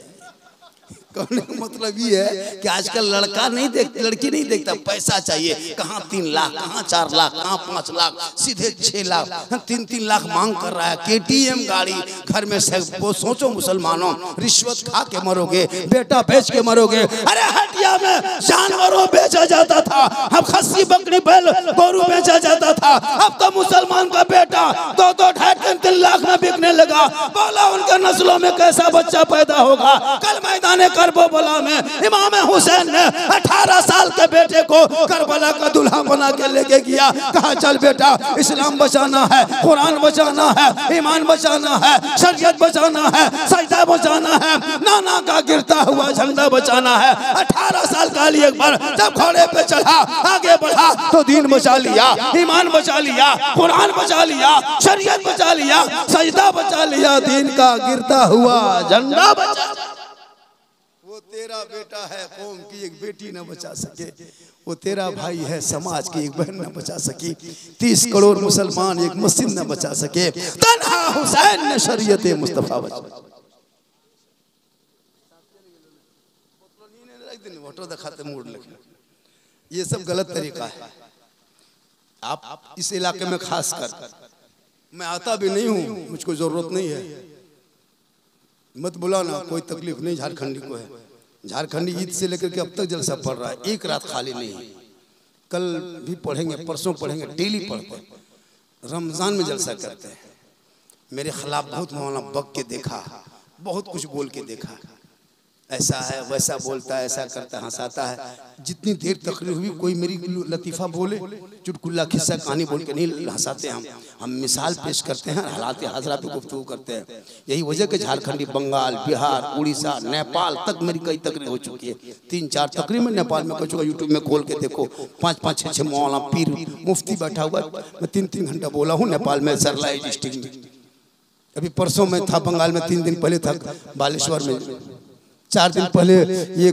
A: कहने का मतलब ये है कि आजकल लड़का नहीं देखता, लड़की नहीं देखता, पैसा चाहिए। कहाँ 3 लाख, कहाँ 4 लाख, कहाँ 5 लाख, सीधे 6 लाख, 3-3 लाख मांग कर रहा है। KTM गाड़ी घर में से, वो सोचो मुसलमानों, रिश्वत खा के मरोगे, बेटा बेच के मरोगे। अरे हटिया में जानवरों बेचा जाता था, अब खस्सी बकरी बैल गोरू बेचा जाता था, अब तो मुसलमान का बेटा 2-2, 2.5-3 लाख में बिकने लगा। बोला उनके नस्लों में कैसा बच्चा पैदा होगा। कल मैदान करबला में इमाम हुसैन ने 18 साल के बेटे को करबला का दूल्हा बना के लेके गया। कहा चल बेटा इस्लाम बचाना है, कुरान बचाना है, ईमान बचाना है, शरीयत बचाना है, सजदा बचाना है, नाना का गिरता हुआ झंडा बचाना है। 18 साल का लिए एक बार जब घोड़े पे चढ़ा, आगे बढ़ा तो दीन बचा लिया, ईमान बचा लिया, कुरान बचा लिया, शरीयत बचा लिया, सजदा बचा लिया, दीन का गिरता हुआ झंडा बचा। वो तेरा बेटा है, कौम की एक बेटी न बचा सके, वो तेरा भाई है, समाज की एक बहन न बचा सकी, 30 करोड़ मुसलमान एक मस्जिद न बचा सके, तन्हा हुसैन ने शरीयत मुस्तफा बचा। फोटो दिखाते मूड लगे ये सब गलत तरीका है। आप इस इलाके में खास कर, मैं आता भी नहीं हूँ, मुझको जरूरत नहीं है, मत बुलाना, कोई तकलीफ नहीं झारखंडी को है। झारखंडी ईद से लेकर के अब तक जलसा पढ़ रहा है, एक रात खाली नहीं है। कल भी पढ़ेंगे, परसों पढ़ेंगे, डेली पढ़ते हैं। रमजान में जलसा करते हैं। मेरे खिलाफ बहुत मौलाना बक के देखा, बहुत कुछ बोल के देखा, ऐसा है वैसा बोलता है, ऐसा करता है, हंसाता है। जितनी देर तकरीर हुई कोई मेरी लतीफ़ा बोले, चुटकुल्ला किस्सा कहानी बोल के नहीं हंसाते। हम मिसाल पेश करते हैं, हालात हाजरा पे गुफ्तगू करते हैं। यही वजह के झारखंडी, बंगाल, बिहार, उड़ीसा, नेपाल तक मेरी कई तकरीर हो चुकी है। 3-4 तकरीर में नेपाल में कर चुका। यूट्यूब में खोल के देखो, 5-5, 6-6 मौलाना पीर मुफ्ती बैठा हुआ। मैं 3-3 घंटा बोला हूँ नेपाल में, सरलाई डिस्ट्रिक्ट में। अभी परसों में था बंगाल में, 3 दिन पहले था बालेश्वर में, 4 दिन पहले ये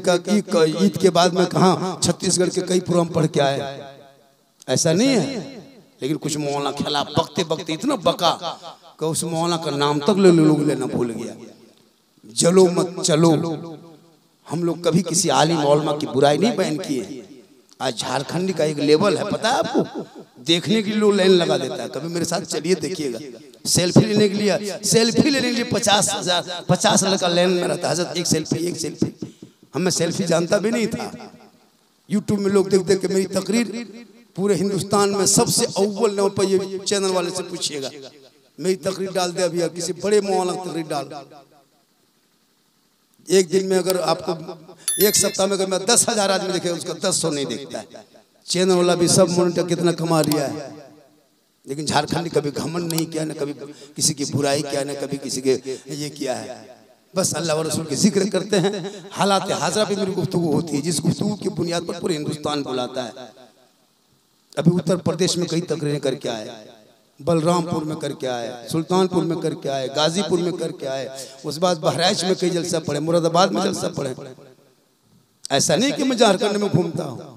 A: ईद के बाद में कहाँ छत्तीसगढ़ के कई प्रोग्राम पढ़ के आए। ऐसा नहीं है, लेकिन कुछ मौलाना खिलाफ बकते बकते इतना बका कि उस मौलाना का नाम तक लोग लेना भूल गया। जलो मत चलो। हम लोग कभी किसी आलिम उलमा की बुराई नहीं बयान किए। आज झारखंडी का एक लेवल है, पता है आपको, देखने के लिए लोग लाइन लगा देता है। कभी मेरे साथ चलिए देखिएगा, सेल्फी लेने के लिए 50 लड़का लाइन में रहता है। एक सेल्फी। हमें सेल्फी जानता भी नहीं था। यूट्यूब में लोग देख देख के मेरी तकरीर, पूरे हिंदुस्तान में सबसे अव्वल नंबर पर, ये चैनल वाले से पूछिएगा, मेरी तकरीर डाल दे अभी, किसी बड़े मौलाना तकरीर डाल। एक दिन में अगर आपको, एक सप्ताह में अगर मैं 10,000 आदमी देखे, उसका 100 नहीं देखता है। चैनल वाला भी सब मॉनिटर कितना कमा लिया है, लेकिन झारखंडी कभी घमंड नहीं किया, ना कभी किसी की बुराई किया, ना कभी किसी के ये किया है। बस अल्लाह व रसूल के जिक्र करते हैं। हालात हाजरा पे मेरी गुफ्तगू होती है, जिस गुफ्तगू की बुनियाद पर पूरे हिंदुस्तान बुलाता है। अभी उत्तर प्रदेश में कई तकरीरें करके आए, बलरामपुर में करके आए, सुल्तानपुर में करके आए, गाजीपुर में करके आए, उसके बाद बहराइच में कई जलसा पड़े, मुरादाबाद में जलसा पड़े। ऐसा नहीं कि मैं झारखंड में घूमता हूँ,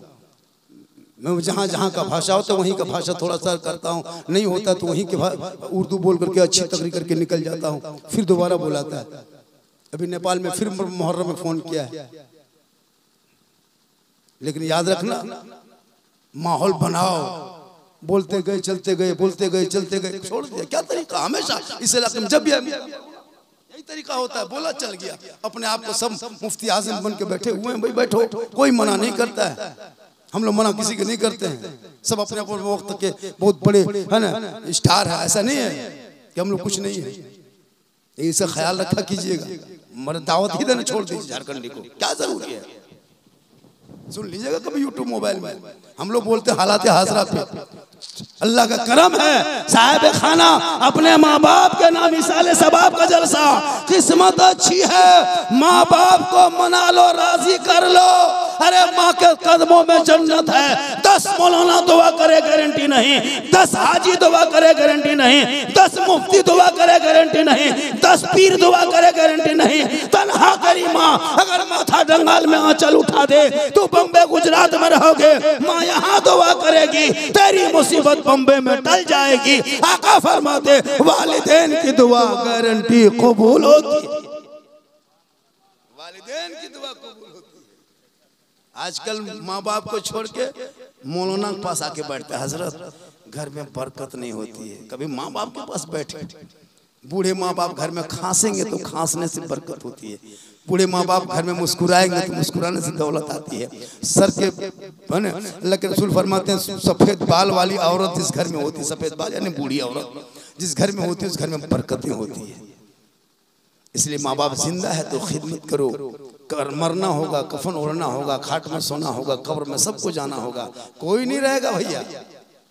A: मैं जहाँ जहाँ का भाषा होता है वहीं का भाषा थोड़ा सा करता हूँ, नहीं होता तो वहीं के उर्दू बोल करके अच्छी तकरीर करके निकल जाता हूँ, फिर दोबारा बुलाता है। अभी नेपाल में फिर मुहर्रम में फोन किया है। लेकिन याद रखना, माहौल बनाओ, बोलते गए चलते गए, बोलते गए चलते गए, छोड़ दिया। क्या तरीका, हमेशा इस इलाके में जब भी यही तरीका होता है, बोला चल गया। अपने आप को सब मुफ्ती आज़म बन के बैठे हुए हैं। भाई बैठो, कोई मना नहीं करता है, हम लोग मना किसी के नहीं करते हैं। सब अपने अपने वक्त के बहुत बड़े है ना स्टार है, ऐसा नहीं है कि हम लोग कुछ नहीं है। इसका ख्याल रखा कीजिएगा। मगर दावत ही देना छोड़ दीजिए झारखंडी को, क्या जरूरी है। सुन लीजिएगा कभी यूट्यूब मोबाइल में, हम लोग बोलते हालात हाजरा पे। अल्लाह का करम है, साहिब खाना अपने माँ बाप के नाम इसाले सबाब का जलसा। किस्मत अच्छी है, माँ बाप को मना लो, राजी कर लो। अरे माँ के कदमों में जन्नत है। 10 मौलाना दुआ करे गारंटी नहीं, 10 हाजी दुआ करे गारंटी नहीं, 10 मुफ्ती दुआ करे गारंटी नहीं, 10 पीर दुआ करे गारंटी नहीं। तन्हा करी माँ अगर माथा जंगल में आंचल उठा दे, तू बम्बे गुजरात में रहोगे, माँ यहाँ दुआ करेगी, तेरी मुसीबत बम्बे में टल जाएगी। आका फरमाते वालिदैन की दुआ गारंटी कबूल होती, वालिदैन की दुआ कबूल होती। आजकल माँ बाप को छोड़ के मौलाना के पास आके बैठते हैं। हजरत घर में बरकत नहीं होती है। कभी माँ बाप के पास बैठे, बूढ़े माँ बाप घर में खांसेंगे तो खांसने से बरकत होती है। बूढ़े माँ बाप घर में मुस्कुराएंगे तो मुस्कुराने से दौलत आती है। सर के अल्लाह के रसूल फरमाते हैं, सफेद बाल वाली औरत जिस घर में होती है, सफेद बाल यानी बूढ़ी औरत जिस घर में होती है, उस घर में बरकतें होती है। इसलिए माँ बाप जिंदा है तो खिदमत करो। मरना होगा, कफन ओढ़ना होगा, खाट में सोना होगा, कब्र में सबको जाना होगा, कोई नहीं रहेगा भैया।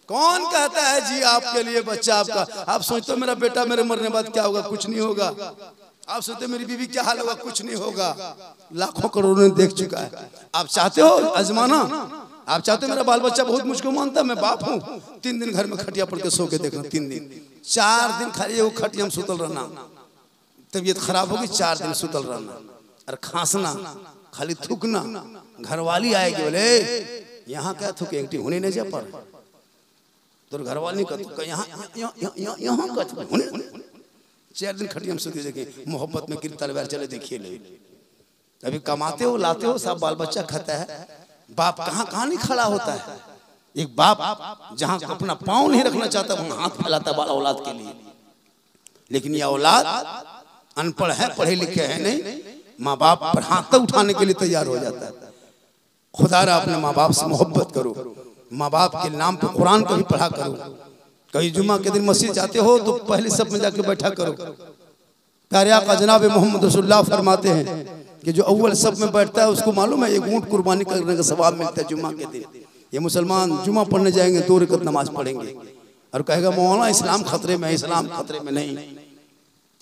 A: कौन कहता है जी आपके लिए बच्चा आपका? आप सोचते हो मेरा बेटा मेरे मरने बाद क्या होगा? कुछ नहीं होगा। आप सोचते हो मेरी बीवी क्या हाल होगा? कुछ नहीं होगा। लाखों करोड़ों ने देख चुका है। आप चाहते हो आजमाना? आप चाहते हो मेरा बाल बच्चा बहुत मुझको मानता है, मैं बाप हूँ, 3 दिन घर में खटिया पड़ के सो के देखना, 3 दिन 4 दिन खाली वो खटिया में सुतल रहना, तबीयत खराब होगी, 4 दिन सुतल रहना और खांसना, खाली थूकना। घरवाली आएगी, बोले यहाँ क्या थूके, एकटी होने नहीं जा पर तो घरवाली का यहाँ का 4 दिन खटिया में सोते देखे, मोहब्बत में गिर तलवार चले देखिए ले। अभी कमाते हो लाते हो, सब बाल बच्चा खाता है, बाप कहाँ कहाँ नहीं खड़ा होता है। एक बाप जहाँ अपना पाँव नहीं रखना चाहता वहाँ हाथ फैलाता बाल औलाद के लिए, लेकिन ये औलाद अनपढ़ है, पढ़े लिखे है नहीं, माँ बाप पर हाथ तक उठाने के लिए तैयार हो जाता है। खुदारा अपने माँ बाप से मोहब्बत करो, माँ बाप के नाम पर कुरान को भी पढ़ा करो। कहीं जुम्मा के दिन मस्जिद जाते हो तो पहले सब में जाके बैठा करो। प्यारे आका जनाब मोहम्मद रसूलुल्लाह फरमाते हैं कि जो अव्वल सब में बैठता है उसको मालूम है एक ऊंट कुर्बानी करने का सवाब मिलता है जुम्मा के दिन। ये मुसलमान जुम्मा पढ़ने जाएंगे 2 रकात नमाज पढ़ेंगे और कहेगा मौलाना इस्लाम खतरे में है। इस्लाम खतरे में नहीं,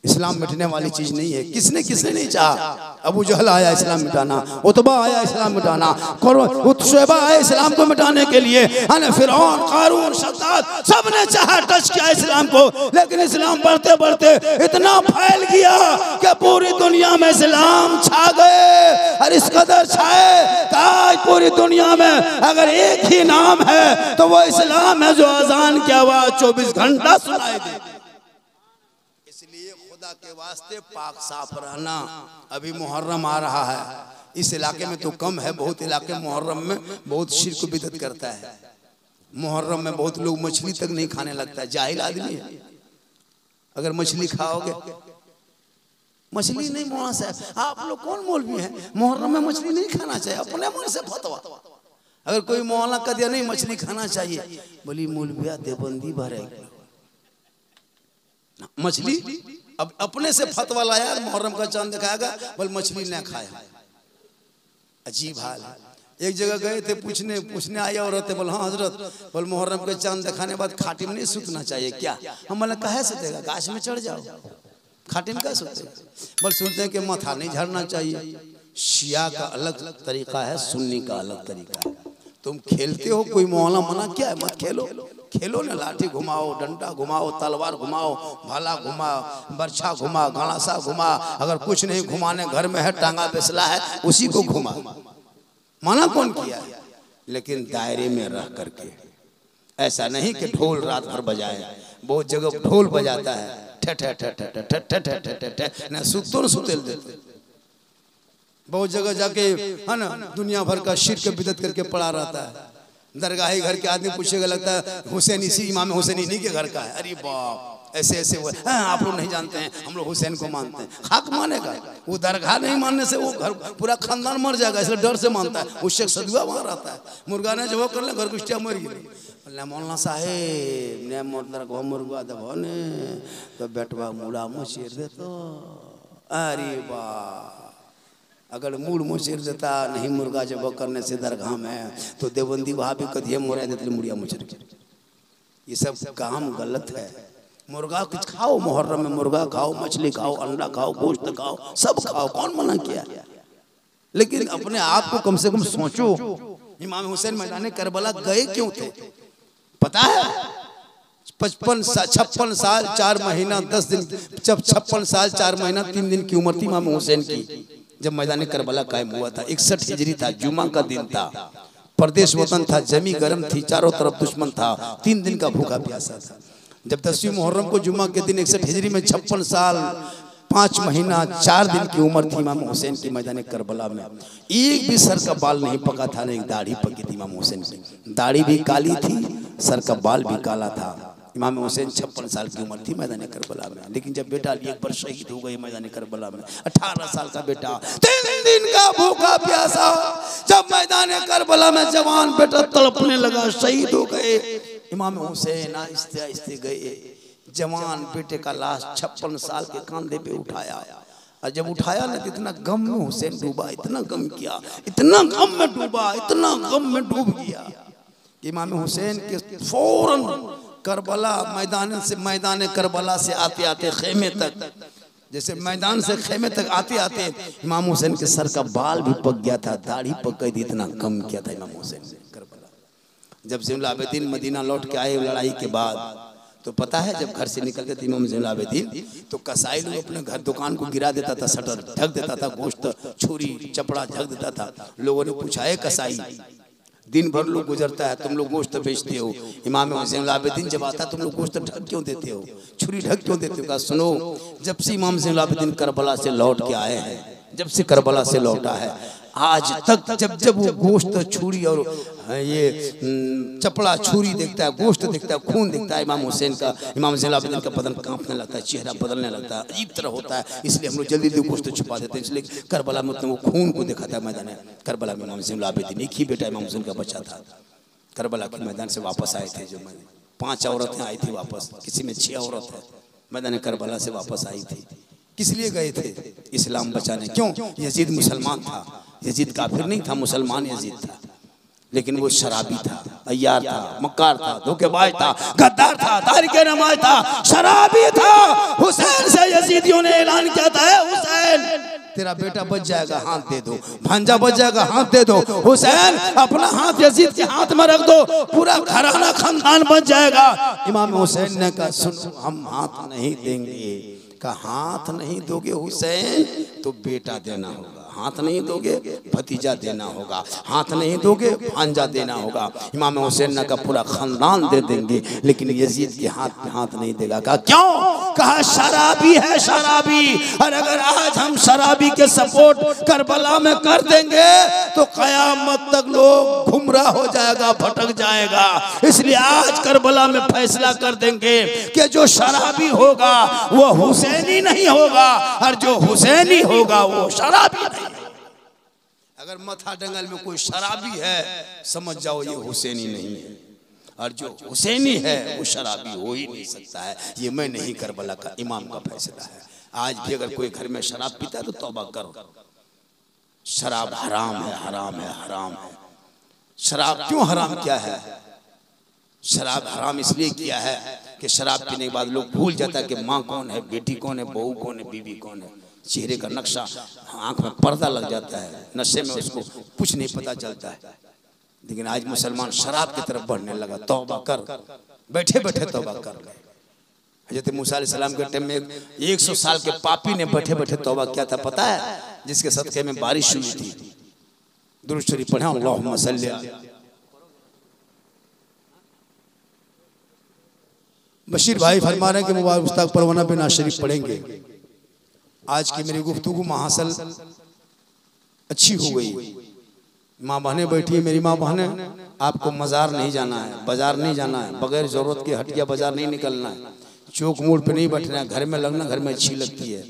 A: इस्लाम मिटने वाली चीज नहीं है। किसने किसने नहीं चाहा? अबू जहल आया इस्लाम मिटाना, उतबा आया इस्लाम मिटाना, शोएबा आया इस्लाम को मिटाने के लिए, फिरौन, कारून, शद्दाद सबने चाहा, टच किया इस्लाम को, लेकिन इस्लाम बढ़ते बढ़ते इतना फैल गया कि पूरी दुनिया में इस्लाम छा गए। और इस कदर छाए कि आज पूरी दुनिया में अगर एक ही नाम है तो वो इस्लाम है जो अजान की आवाज 24 घंटा सुनाई दे। इसलिए खुदा के वास्ते पाक साफ रहना। अभी मुहर्रम आ रहा है, इस इलाके में तो कम है, बहुत इलाके मुहर्रम में बहुत शिर्क बिदअत करता है। मुहर्रम में बहुत लोग मछली तक नहीं खाने लगता है, जाहिल आदमी है। अगर मछली खाओगे, मछली नहीं मौलाना साहब आप लोग कौन मौलवी हैं, मुहर्रम में मछली नहीं खाना चाहिए, अपने मन से फतवा। अगर कोई मौलाना कह दिया नहीं मछली खाना चाहिए, बोली मौलविया देवबंदी भरे मछली, अब अपने से फतवा लाया मुहर्रम का चांद दिखाएगा, बोल मछली न खाए। अजीब हाल है। एक जगह गए थे पूछने आया औरत, बोल हाँ हजरत, बोल मुहर्रम के चांद दिखाने बाद खाटी में नहीं सूतना चाहिए क्या? हम बोले कहे सुतेगा, गाछ में चढ़ जाओ, खाटी में क्या सोते? बोल सुनते हैं कि माथा नहीं झड़ना चाहिए। शिया का अलग तरीका है, सुन्नी का अलग तरीका है। तुम खेलते हो, कोई मौला मना क्या है, मत खेलो, खेलो ना, लाठी घुमाओ, डंडा घुमाओ, तलवार घुमाओ, भाला घुमा, बर्छा घुमा, गणासा घुमा, अगर कुछ नहीं घुमाने घर में है टांगा बेसला है उसी को घुमा, मना कौन किया है? लेकिन दायरे में रह करके, ऐसा नहीं कि ढोल रात भर बजाए। बहुत जगह ढोल बजाता है, ना सुतो न सुतेल देते। बहुत जगह जाके है ना दुनिया भर का शिर्क बिदअत करके पड़ा रहता है। दरगाही घर के आदमी पूछेगा, लगता है हुसैन इसी इमाम हुसैन इन्हीं के घर का है। अरे बाप, ऐसे ऐसे हुआ है, आप लोग नहीं जानते हैं, हम लोग हुसैन को मानते हैं। खाक मानेगा वो, दरगाह नहीं मानने से वो घर पूरा खानदान मर जाएगा, इसलिए डर से मानता है। वो शेख सदुआ वहाँ रहता है, मुर्गा ने जब कर ले घर कुश्तिया मर गई। मौलाना साहेब ने दरगाह मुर्गा दबो ने तो बेटवा मुड़ा मुँह चीर दे तो, अरे वाह, अगर मूड मुचेर देता नहीं मुर्गा जब करने से दरगाह में, तो देवबंदी वहाँ भी कदिए मोरा देते मुड़िया मुचर के। ये सब काम गलत है। मुर्गा कुछ खाओ, मुहर्रम में मुर्गा खाओ, मछली खाओ, अंडा खाओ, गोश्त खाओ, सब खाओ, कौन मना किया? लेकिन अपने आप को कम से कम सोचो। इमाम हुसैन मैदान करबला गए क्यों थे पता है? 56 साल 4 महीना 10 दिन, जब 56 साल 4 महीना 3 दिन की उम्र थी इमाम हुसैन की, जब मैदान करबला कायम हुआ था। 61 हिजरी था, जुमा का दिन था, प्रदेश वतन था, जमी गर्म थी, चारों तरफ दुश्मन था, 3 दिन का भूखा प्यासा था। जब 10वीं मुहर्रम को जुमा के दिन 61 हिजरी में 56 साल 5 महीना 4 दिन की उम्र थी इमाम हुसैन की मैदान करबला में। एक भी सर का बाल नहीं पका था, नहीं दाढ़ी पकी थी इमाम हुसैन की। दाढ़ी भी काली थी, सर का बाल भी काला था। इमाम हुसैन 56 साल की उम्र थी मैदान करबला में। लेकिन जब बेटा एक बार शहीद हो गए मैदान करबला में, 18 साल का बेटा, 3 दिन का भूखा प्यासा, जब मैदान करबला में जवान बेटा तड़पने लगा, शहीद हो गए। इमाम हुसैन आहिस्ते आहिस्ते गए, जवान बेटे का लाश 56 साल के कंधे पे उठाया, और जब उठाया ना तो इतना गम में हुसैन डूबा, इतना गम किया, इतना गम में डूबा, इतना गम में डूब गया। इमाम हुसैन के फौरन करबला मैदान करबला से आते आते खेमे तक, जैसे मैदान से खेमे तक आते आते इमाम हुसैन के सर का बाल भी पक गया था, दाढ़ी पक गई थी, इतना कम किया था इमाम हुसैन ने करबला। जब ज़ैनुल आबिदीन मदीना लौट के आए लड़ाई के बाद, तो पता है जब घर से निकलते थे इमाम ज़ैनुल आबिदीन, तो कसाई लोग अपने घर दुकान को गिरा देता था, शटर ढक देता था, गोश्त छुरी चपड़ा ढक देता था। लोगों ने पूछा, है कसाई दिन भर लोग गुजरता है, तुम लोग गोश्त बेचते हो, इमाम ज़ैनुल आबिदीन जब आता है तुम लोग गोश्त ढक क्यों देते हो, छुरी ढक क्यों देते हो? कहा सुनो, जब से इमाम ज़ैनुल आबिदीन करबला से लौट के आए हैं, जब से करबला से लौटा है, आज तक जब जब वो गोश्त छुरी और ये चपड़ा छुरी देखता है, गोश्त देखता है, खून देखता है इमाम हुसैन का, इमाम ज़ैनुलाब्दीन का बदन कांपने लगता है, चेहरा बदलने लगता है, अजीब तरह होता है। इसलिए हम लोग जल्दी जल्दी गोश्त छुपा देते हैं। इसलिए करबला में वो खून को दिखाता है मैदान करबला में। इमाम ज़ैनुलाब्दीन एक ही बेटा इमाम हुसैन का बच्चा था। करबला के मैदान से वापस आए थे, जो 5 औरतें आई थी वापस, किसी में 6 औरत है, मैदान करबला से वापस आई थी। किस लिए गए थे? इस्लाम बचाने। क्यों? यजीद मुसलमान था, यजीद काफिर नहीं था, मुसलमान यजीद था, लेकिन वो शराबी था, अय्यार था, मक्कार था, धोखेबाज था, गद्दार था, तारिके नमाज था, शराबी था। हुसैन से यजीदियों ने ऐलान किया था, हुसैन तेरा बेटा बच जाएगा, हाथ दे दो, भांजा बच जाएगा, हाथ दे दो। हुसैन अपना हाथ यजीद के हाथ में रख दो, पूरा घराना खानदान बच जाएगा। इमाम हुसैन ने कहा सुनो, हम हाथ नहीं देंगे। का हाथ नहीं दोगे हुसैन तो बेटा देना होगा, हाथ नहीं दोगे भतीजा देना होगा, हाथ नहीं दोगे भांजा देना होगा। इमाम हुसैन ने कहा पूरा खानदान दे देंगे, लेकिन यजीद के हाथ पे हाथ नहीं देगा। कहा क्यों? कहा शराबी है, शराबी। और अगर आज हम शराबी के सपोर्ट करबला में कर देंगे तो कयामत तक लोग गुमराह हो जाएगा, भटक जाएगा। इसलिए आज करबला में फैसला कर देंगे कि जो शराबी होगा वो हुसैनी नहीं होगा, और जो हुसैनी होगा वो शराबी नहीं। अगर मथा डंगल में कोई शराबी है समझ जाओ ये हुसैनी नहीं है, और जो हुसैनी है वो शराबी हो ही नहीं सकता है। ये मैं नहीं, करबला का इमाम का फैसला है। आज भी अगर कोई घर में शराब पीता है तो तौबा करो। शराब हराम है, हराम है, हराम है। शराब क्यों हराम किया है? शराब हराम इसलिए किया है कि शराब पीने के बाद लोग भूल जाता है कि माँ कौन है, बेटी कौन है, बहू कौन है, बीवी कौन है। चेहरे का नक्शा, आंख में पर्दा लग जाता है, नशे में उसको कुछ नहीं पता चलता है। लेकिन आज मुसलमान शराब की तरफ बढ़ने लगा। तौबा कर, बैठे बैठे तौबा कर ले। हज़रत मूसा अलैहिस्सलाम के टाइम में 100 साल के पापी ने बैठे बैठे तौबा किया था, पता है? जिसके सदक़े में बारिश हुई थी। दुरूद शरीफ पढ़े, अल्लाहुम्मा सल्ली। बशीर भाई फरमा रहे हैं कि मुबारक उस्ताद परवाना बिना शरीफ पढ़ेंगे। आज की मेरी गुफ्तगू महासल अच्छी हो गई। माँ बहनें बैठी है, मेरी माँ बहनें, आपको मज़ार नहीं जाना है, बाजार नहीं जाना है, बगैर ज़रूरत के हटिया बाजार नहीं निकलना है, चौक मोड़ पे नहीं बैठना है, घर में लगना घर में अच्छी लगती है,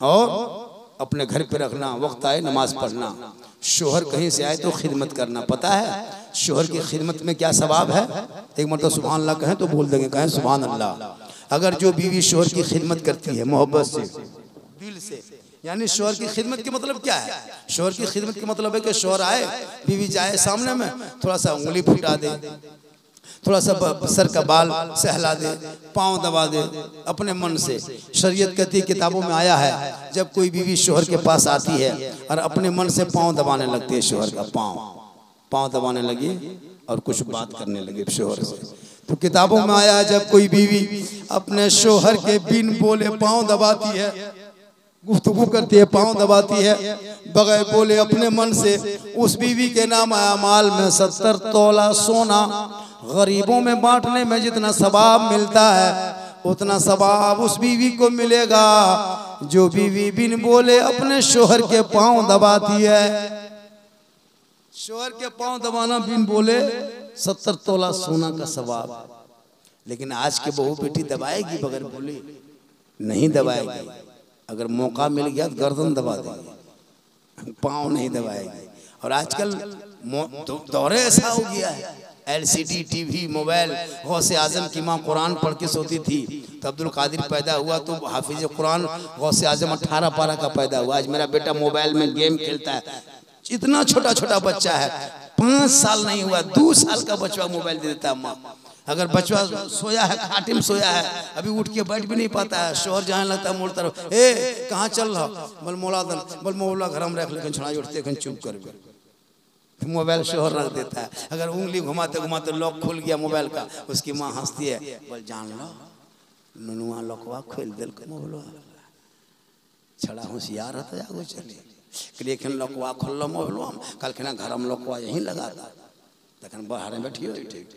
A: और अपने घर पे रखना, वक्त आए नमाज पढ़ना। शोहर कहीं से आए तो खिदमत करना। पता है शोहर की खिदमत में क्या सवाब है? एक मरतबा सुभान अल्लाह कहें तो बोल देंगे, कहें सुभान अल्लाह। अगर जो बीवी शोहर की खिदमत करती है मोहब्बत से, दिल से, यानी शोहर की खिदमत के मतलब क्या है? शोहर की खिदमत के मतलब है कि शोहर आए, बीवी जाए सामने में, थोड़ा सा उंगली फुटा दे, थोड़ा सा सर का बाल सहला दे, पाँव दबा दे, अपने मन से। शरीयत कहती किताबों में आया है, जब कोई बीवी शोहर के पास आती है और अपने मन से पाँव दबाने लगती है, शोहर का पाँव दबाने लगी और कुछ बात करने लगी शोहर से, तो किताबों में आया है जब कोई बीवी अपने शोहर के बिन बोले पाँव दबाती है, गुफ्तगू करती है, पाँव दबाती है बगैर बोले अपने मन से, उस बीवी के नाम अमाल में 70 तोला सोना। गरीबों में बांटने में जितना सवाब मिलता है उतना सवाब उस बीवी को मिलेगा जो बीवी बिन बोले अपने शोहर के पाँव दबाती है। शोहर के पाँव दबाना बिन बोले 70 तोला सोना का सवाब। लेकिन आज के बहू बेटी दबाएगी बगैर बोले? नहीं दबाएगी। अगर मौका मिल गया तो गर्दन दबा देगी, पाँव नहीं दबाएगी। और आजकल दौरे ऐसा हो गया है, LCD टीवी मोबाइल। गौसे आजम की माँ कुरान पढ़ के सोती थी, तो अब्दुल कादिर पैदा हुआ तो हाफिज कुरान गौसे आजम 18 पारा का पैदा हुआ। आज मेरा बेटा मोबाइल में गेम खेलता है, इतना छोटा छोटा बच्चा है, 5 साल नहीं हुआ, 2 साल का बच्चा मोबाइल दे देता है माँ। अगर बच्चा सोया है, खाटे में सोया है, अभी उठ के बैठ भी नहीं पाता है, शोहर जाने लगता है मोड़ तरफ, ए कहाँ चल रहा? बोल मौला दल, बोल मौला घर में रख, लेकिन छुड़ाई उठते कहीं चुप कर मोबाइल शोहर रख देता है। अगर उंगली घुमाते घुमाते लॉक खुल गया मोबाइल का, उसकी माँ हंसती है, बोल जान लो नुनुआ लॉकवा खोल दिल को मोबाइल छड़ा होशियार रहता जागो चले लेकिन लॉकवा खोल मोबाइल कल के ना घर में लॉकवा यहीं लगा था, लेकिन बाहर में बैठी हो ठीक।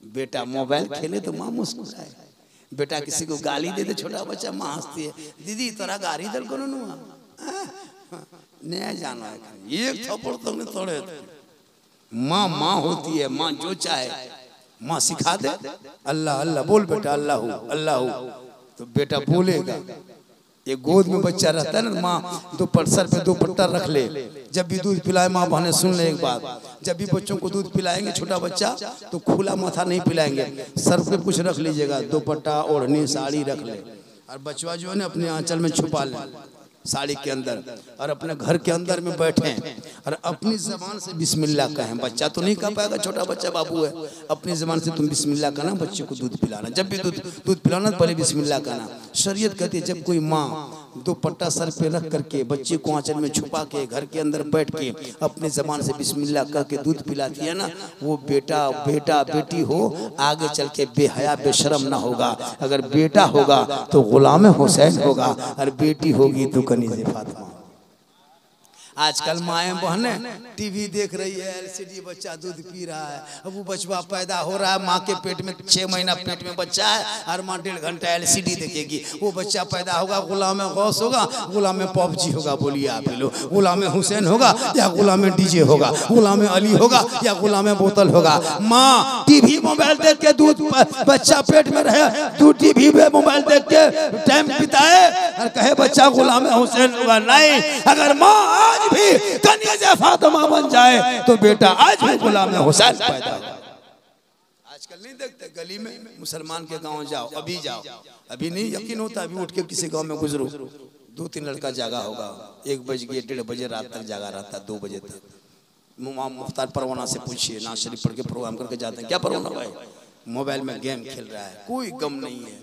A: बेटा मोबाइल खेले तो माँ मुस्कुराए, बेटा किसी को गाली दे दे छोटा बच्चा, माँ हंसती है, दीदी तोरा गाली दल को नुनुआ नहीं जाना है, एक थप्पड़ तो नहीं तोड़े। माँ माँ होती है, माँ जो चाहे माँ सिखा दे। अल्लाह अल्लाह बोल बेटा, अल्लाह हो अल्लाह हो, तो बेटा बोलेगा। ये गोद में बच्चा रहता है ना, माँ दो सर पे दो पट्टा रख ले, जब भी दूध पिलाए माँ बहने सुन ले एक बात, जब भी बच्चों को दूध पिलाएंगे छोटा बच्चा तो खुला माथा नहीं पिलाएंगे, सर पे कुछ रख लीजिएगा, दो पट्टा ओढ़नी साड़ी रख ले, और बचवा जो है ना अपने आंचल में छुपा ले साड़ी के अंदर, और अपने घर के अंदर में बैठे और अपनी जबान से बिस्मिल्लाह कहें। बच्चा तो नहीं कह पाएगा, छोटा बच्चा बाबू है, अपनी जबान से तुम बिस्मिल्लाह कहना, बच्चे को दूध पिलाना, जब भी दूध पिलाना पहले बिस्मिल्लाह कहना। शरीयत कहती है जब कोई माँ दो पट्टा सर पे रख करके बच्चे को आंचल में छुपा के घर के अंदर बैठ के अपने जबान से बिस्मिल्लाह कह के दूध पिलाती है ना, वो बेटा बेटा बेटी हो आगे चल के बेहया बेशरम ना होगा। अगर बेटा होगा तो गुलाम हुसैन होगा, और बेटी होगी तो कनीज़े फातिमा। आजकल माएँ बहनें टीवी देख रही है, एलसीडी, बच्चा दूध पी रहा है, अब वो बचवा पैदा हो रहा है, माँ के पेट में 6 महीना पेट में बच्चा है, और माँ 1.5 घंटा एलसीडी देखेगी। वो बच्चा पैदा होगा, गुलाम गौस होगा, गुलाम पबजी होगा, बोलिए आप लोग, गुलाम हुसैन होगा या गुलाम डीजे होगा, गुलाम अली होगा या गुलाम बोतल होगा। माँ टीवी मोबाइल देख के दूध, बच्चा पेट में रहे, दूध टीवी पे मोबाइल देख के टाइम बिताए और कहे बच्चा गुलाम हुसैन होगा। नहीं, अगर माँ आज भी कनीज़े फातिमा बन जाए तो बेटा आज भी गुलाम हुसैन पैदा हो। आजकल नहीं देखते, गली में मुसलमान के गांव जाओ, अभी जाओ, अभी नहीं यकीन होता, अभी उठ के किसी गांव में गुजरो, 2-3 लड़का जागा होगा, 1 बज गए, 1:30 बजे रात तक जागा रहता, 2 बजे तक। मुख्तार परवाना से पूछिए, नाज शरीफ पढ़ के प्रोग्राम करके जाते हैं, क्या परवाना भाई मोबाइल में गेम खेल रहा है, कोई गम नहीं है।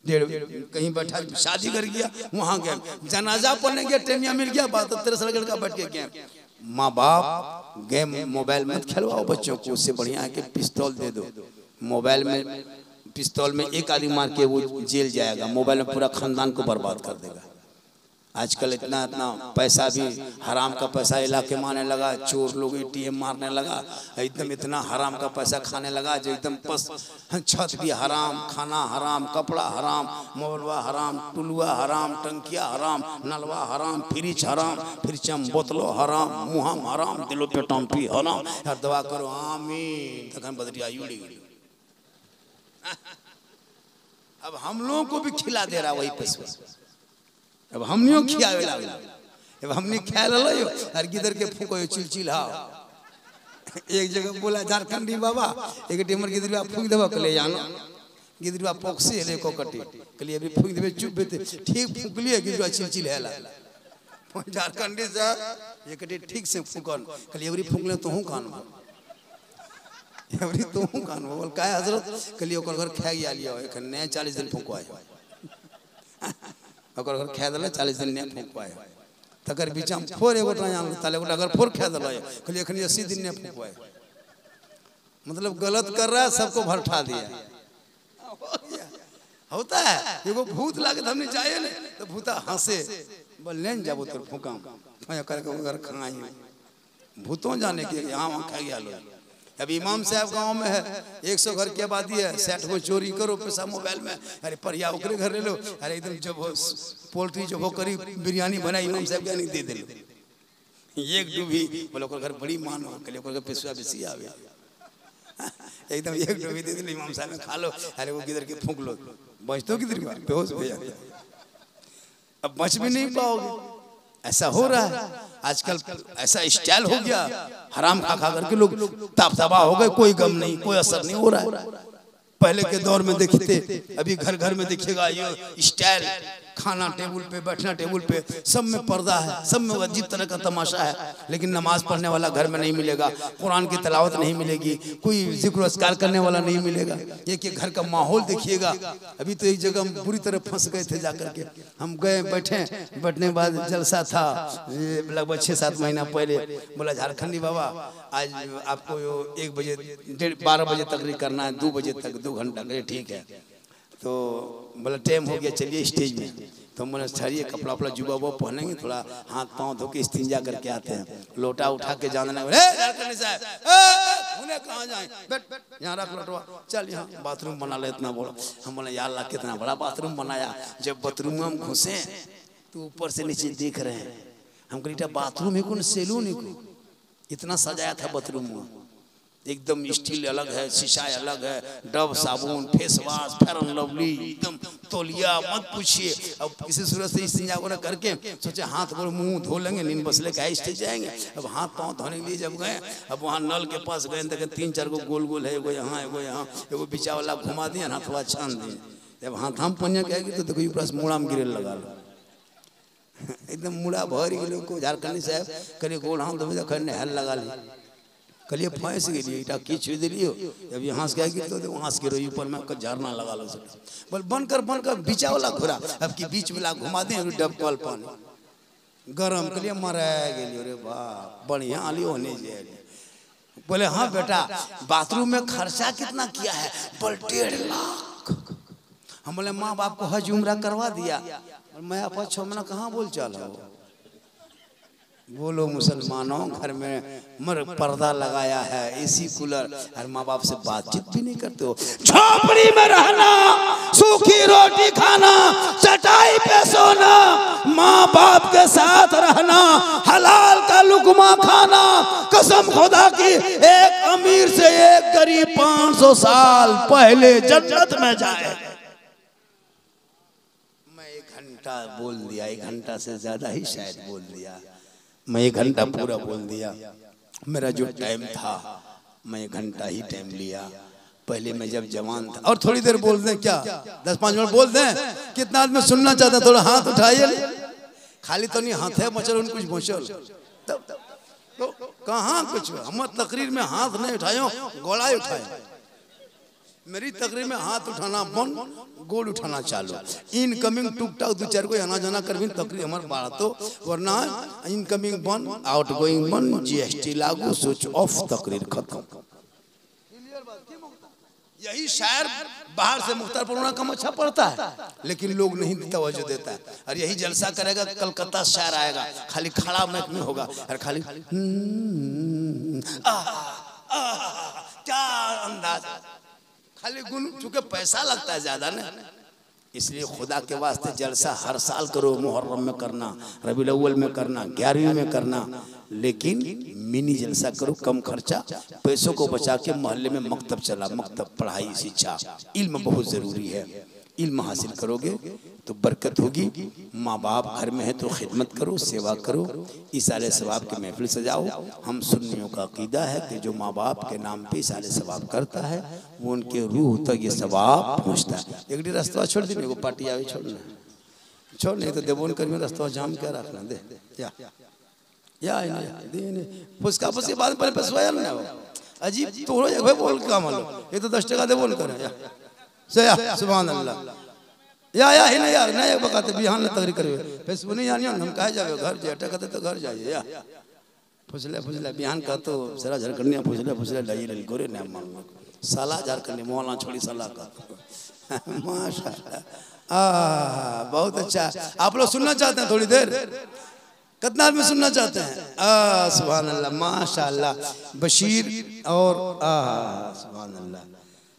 A: कहीं बैठा शादी कर गया, वहां गया, जनाजा पढ़ने गया, टेमिया मिल गया, 13 लड़का बैठ के गेम। माँ बाप गेम मोबाइल मत खिलवाओ बच्चों को, उससे बढ़िया है कि पिस्तौल दे दो। मोबाइल में पिस्तौल में एक आदमी मार के वो जेल जाएगा, मोबाइल में पूरा खानदान को बर्बाद कर देगा। आजकल इतना पैसा भी हराम का पैसा इलाके में आने लगा, चोर लोग ATM मारने लगा, एकदम इतना हराम का पैसा खाने लगा जो एकदम छत भी हराम, खाना हराम, कपड़ा हराम, मोबाइलवा हराम, टुलुआ हराम, टंकिया हराम, नलवा हराम, फ्रिज हराम, फ्रिजम बोतलो हराम, मुहम हराम, दिलो पेटम पी हराम। यार दवा करो आमीन, तखन बदरिया उड़ी गई। अब हम लोगों को भी खिला दे रहा वही पैसा, अब हमनियो खियावे लागल, अब हमने खा लो और गिदर के फूको चिलचिल। हाँ एक जगह बोला झारखंडी बाबा, एक टेमर गिदरवा फूक देबो, कले जानो गिदरवा पोक्सी ले को कटी, कले अभी फूक देबे, चुप बेते ठीक फूक लिए, गिदरवा चिलचिल हैला। झारखंडी से एक ठीक से फूकन, कले अभी फूकले तो हूं कान में, अभी तो हूं कान में, बोल काय हजरत, कले ओकर घर खा गया लियो, एखन नया 40 दिन फूकवाए, अगर घर खा दिल 40 दिन नहीं फूकवाए, तकर बीच में फोर एगो ताले अगर फोर खा दिल कहलिए एखन 80 दिन नहीं फूकवाए। मतलब गलत कर रहा है, सबको भरठा दिया। होता है एगो भूत लागत, हमने जाए ना तो भूता हंसे, बोल ले जाबो तो फूकाम करके अगर खाई, भूतों जाने के यहाँ वहाँ खा गया लोग। अब इमाम साहब गांव में है, 100 घर की आबादी है, 60 को चोरी करो पैसा मोबाइल में, अरे पर या ओकरे घर ले लो, अरे एकदम जब पोल्ट्री जब हो करी बिरयानी बनाई इमाम साहब क्या नहीं दे दे, एक डूबी बोले ओकर घर बड़ी मान हो, कल ओकर पैसा बेसी आवे, एकदम एक डूबी दे दे इमाम साहब खा लो, अरे वो किधर के फूंक लो, बचतो किधर बेहोश हो जाते, अब बच भी नहीं पाओगे। ऐसा हो रहा है आजकल, ऐसा स्टाइल हो गया, हराम खा खा करके लोग ताप तबाह हो गए, कोई गम नहीं, कोई असर नहीं हो रहा है। पहले के दौर में देखते, अभी घर घर में देखिएगा ये स्टाइल, खाना टेबल पे, बैठना टेबल पे, सब में पर्दा है, सब में अजीब तरह का तमाशा है। लेकिन नमाज पढ़ने वाला घर में नहीं मिलेगा, कुरान की तिलावत नहीं मिलेगी, कोई जिक्र अस्कार करने वाला नहीं मिलेगा। एक एक घर का माहौल देखिएगा। अभी तो एक जगह हम बुरी तरह फंस गए थे जाकर के, हम गए बैठे, बैठने के बाद जलसा था लगभग 6-7 महीना पहले, बोला झारखंडी बाबा आज आपको 1 बजे 12 बजे तक करना है, 2 बजे तक 2 घंटा। ठीक है, तो बोला टाइम हो गया, चलिए स्टेज में। तो मैंने छड़िए कपड़ा वपड़ा जुबा वो पहनेंगे, थोड़ा हाथ पाँव धो के इस्तिंजा करके आते हैं, लोटा उठा के जाना नहीं, कहाँ जाए, यहाँ रख लोटवा, चल यहाँ बाथरूम बना ले, इतना बड़ा। हम बोले यार अल्लाह कितना बड़ा बाथरूम बनाया। जब बाथरूम में हम घुसे तो ऊपर से नीचे देख रहे हैं, हम कहीं बाथरूम ही को सैलून ही को इतना सजाया था बाथरूम में, एकदम स्टील अलग है, शीशा अलग है, डब साबुन, face wash, fair and lovely, एकदम तौलिया मत पूछिए। अब किसी सूरत से इस्तिंजा वगैरह करके सोचे हाथ गोड़ मुंह धो लेंगे, नींद बसले का स्टेज जाएंगे। अब हाथ पांव धोने के लिए जब गए, अब वहाँ नल के पास गए देखे 3-4 गो गोल गोल है, एगो यहाँ एगो यहाँ, एगो बीचा वाला घुमा दिया ना थोड़ा छान दिए। जब हाथ हम पन्या कहेगी तो देखो ऊपर से मुड़ा में गिरे लगा लो एकदम मुड़ा भर गए को झारखंडी साहब करिए गोड़ हाथ धोबे तो खड़े हल लगा ली कलिए फंस गई इटा की छू दिलियो। जब यहाँ से गिर तो वहाँ से गिरो ऊपर में झरना लगा लो बोल बनकर बीचा वाला घोरा अब की बीच में ला घुमा दे डबकल पानी गरम कलिए मरा गई। अरे वाह बढ़िया आली होने चाहिए। बोले हाँ बेटा बाथरूम में खर्चा कितना किया है? बोल 1.5 लाख। हम बोले माँ बाप को हज उम्रा करवा दिया। मैं आपा 6 महीना कहाँ बोल चला हो। बोलो मुसलमानों घर में मर पर्दा लगाया है, एसी कूलर, और माँ बाप से बातचीत भी नहीं करते हो। झोपड़ी में रहना, सूखी रोटी खाना, चटाई पे सोना, माँ बाप के साथ रहना, हलाल का लुकमा खाना। कसम खुदा की एक अमीर से एक गरीब 500 साल पहले जन्नत में जाए। मैं 1 घंटा बोल दिया, 1 घंटा से ज्यादा ही शायद बोल दिया। मैं 1 घंटा पूरा बोल दिया। मेरा जो टाइम था मैं 1 घंटा ही टाइम लिया। पहले मैं जब जवान था। और थोड़ी देर बोल दें क्या? 10-5 मिनट बोल दें। कितना आदमी सुनना चाहता है? थोड़ा हाथ उठाइए। खाली तो नहीं हाथ है मचल उन कुछ बोचल तो कहाँ कुछ हम तकरीर में हाथ नहीं उठाए, गोला ही उठाए। मेरी तकरीर में हाथ उठाना बंद, गोल उठाना चालू। इनकमिंग टुक टाक 2-4 को आना जाना कर भी तकरीर हमारे बाढ़ तो, वरना इनकमिंग बंद, आउटगोइंग बंद, जीएसटी लागू, स्विच ऑफ, तकरीर खत्म। यही शायर बाहर से मुख्तार परवाना कम अच्छा पढ़ता है लेकिन लोग नहीं तवज्जो देता है। और यही जलसा करेगा कलकत्ता शायर आएगा, खाली खड़ा मैक में होगा और खाली क्या अंदाज, खाली गुन, चूंकि पैसा लगता है ज्यादा ना, इसलिए खुदा के वास्ते जलसा हर साल करो। मुहर्रम में करना, रबीउल अव्वल में करना, 11वीं में करना, लेकिन मिनी जलसा करो, कम खर्चा, पैसों को बचा के मोहल्ले में मकतब चला, मकतब पढ़ाई शिक्षा, इल्म बहुत जरूरी है। इल्म हासिल करोगे तो बरकत होगी। माँ बाप घर में है तो खिदमत करो, सेवा करो, इसाले सवाब की महफिल सजाओ। हम सुन्नियों का अकीदा है कि जो माँ बाप के नाम पे इसाले सवाब करता है वो उनके रूह तक ये सवाब पहुँचता है। एक दिन रास्ता छोड़ दी, वो पार्टी आवे छोड़ना, छोड़ नहीं तो देवोन कर में रास्ता जाम क्या रखना दे या फुसका फुसके बाद पर सोया ना हो अजीब तोड़ो जगह बोल का मालो ये तो 10 टका दे बोल कर या सुभान अल्लाह या ही नहीं यार नहीं बकाते बिहान न तगरी करवे फिर सुनी यानी हम कहे जावे घर जे टका तो घर जाइए या फुसले बिहान का तो सरा झारखंडिया फुसले लई लई गोरे ने मान साला झारखंडी मोहल्ला छोड़ी साला का माशाल्लाह बहुत अच्छा। आप लोग सुनना चाहते हैं थोड़ी देर? कितना आदमी सुनना चाहते हैं? सुभान अल्लाह माशाल्लाह। बशीर और सुभान अल्लाह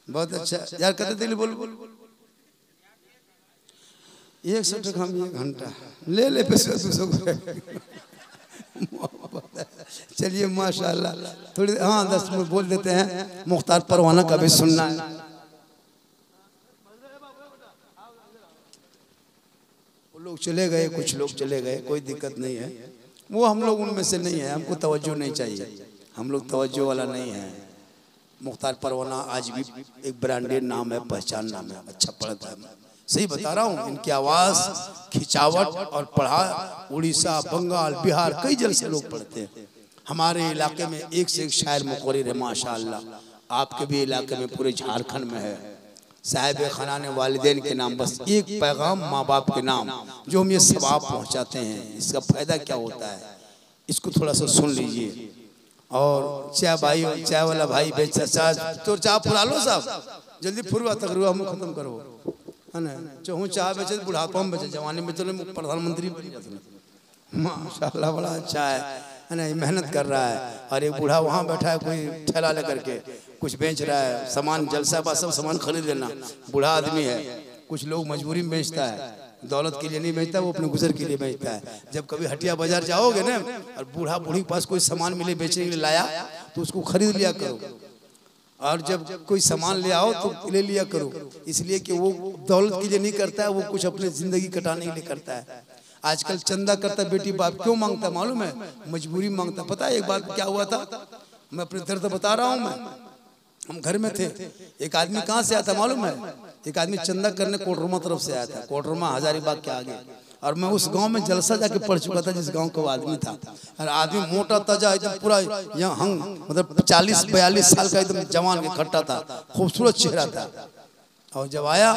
A: बहुत अच्छा यार। कहते दिल बोल 100 टका हम 1 घंटा ले पैसे 200 चलिए माशाल्लाह थोड़ी 10 मिनट बोल देते हैं। मुख्तार परवाना का भी सुनना है। लोग चले गए, कुछ लोग चले गए, कोई दिक्कत नहीं है। वो हम लोग उनमें से नहीं है, हमको तवज्जो नहीं चाहिए, हम लोग तवज्जो वाला नहीं है। मुख्तार परवाना आज भी एक ब्रांडेड नाम है, पहचान नाम है, अच्छा पढ़ता है। सही बता रहा हूँ, इनकी आवाज़ खिंचावट और पढ़ा उड़ीसा बंगाल बिहार कई जगह से लोग पढ़ते हैं। हमारे इलाके में एक से एक शायर मुक़र्रिर है माशाअल्लाह। आपके भी इलाके में पूरे झारखंड में है। साहिब खानाने वालिदैन के नाम बस एक पैगाम माँ बाप के नाम जो हम ये सवाब पहुँचाते हैं, इसका फ़ायदा क्या होता है इसको थोड़ा सा सुन लीजिए। और चाय वाला भाई बेचा चाय तो चाय फुला लो साहब जल्दी फुरवा तक रुआ हम खत्म करो है ना। चाहूँ चाय बेचे बुढ़ापा में बेचे, जवानी में चलो प्रधानमंत्री माशाल्लाह बड़ा अच्छा है ना, मेहनत कर रहा है। और एक बूढ़ा वहाँ बैठा है कोई ठेला लेकर के कुछ बेच रहा है, सामान जलसा बा सब सामान खरीद लेना, बूढ़ा आदमी है, कुछ लोग मजबूरी में बेचता है, दौलत के लिए नहीं बेचता, वो अपने गुजर के लिए बेचता है। जब कभी हटिया बाजार जाओगे ना और बूढ़ा बूढ़ी के पास कोई सामान मिले बेचने के लिए लाया तो उसको खरीद लिया करो, और जब कोई सामान ले आओ तो ले लिया करो, इसलिए कि वो दौलत के लिए नहीं करता है, वो कुछ अपने जिंदगी कटाने के लिए करता है। आजकल चंदा करता बेटी बाप क्यों मांगता मालूम है? मजबूरी मांगता। पता है एक बात क्या हुआ था, मैं अपने दर्द बता रहा हूँ। हम घर में थे, एक आदमी कहाँ से आया था मालूम है? एक आदमी चंदा करने कोटरमा तरफ से आया था, कोटरमा हजारीबाग के आगे। और मैं उस गांव में जलसा जाके पढ़ चुका था जिस गांव का वो आदमी था। और आदमी मोटा ताजा एकदम पूरा यहाँ हंग, मतलब 40-42 साल का एकदम जवान के खट्टा था, खूबसूरत चेहरा था। और जब आया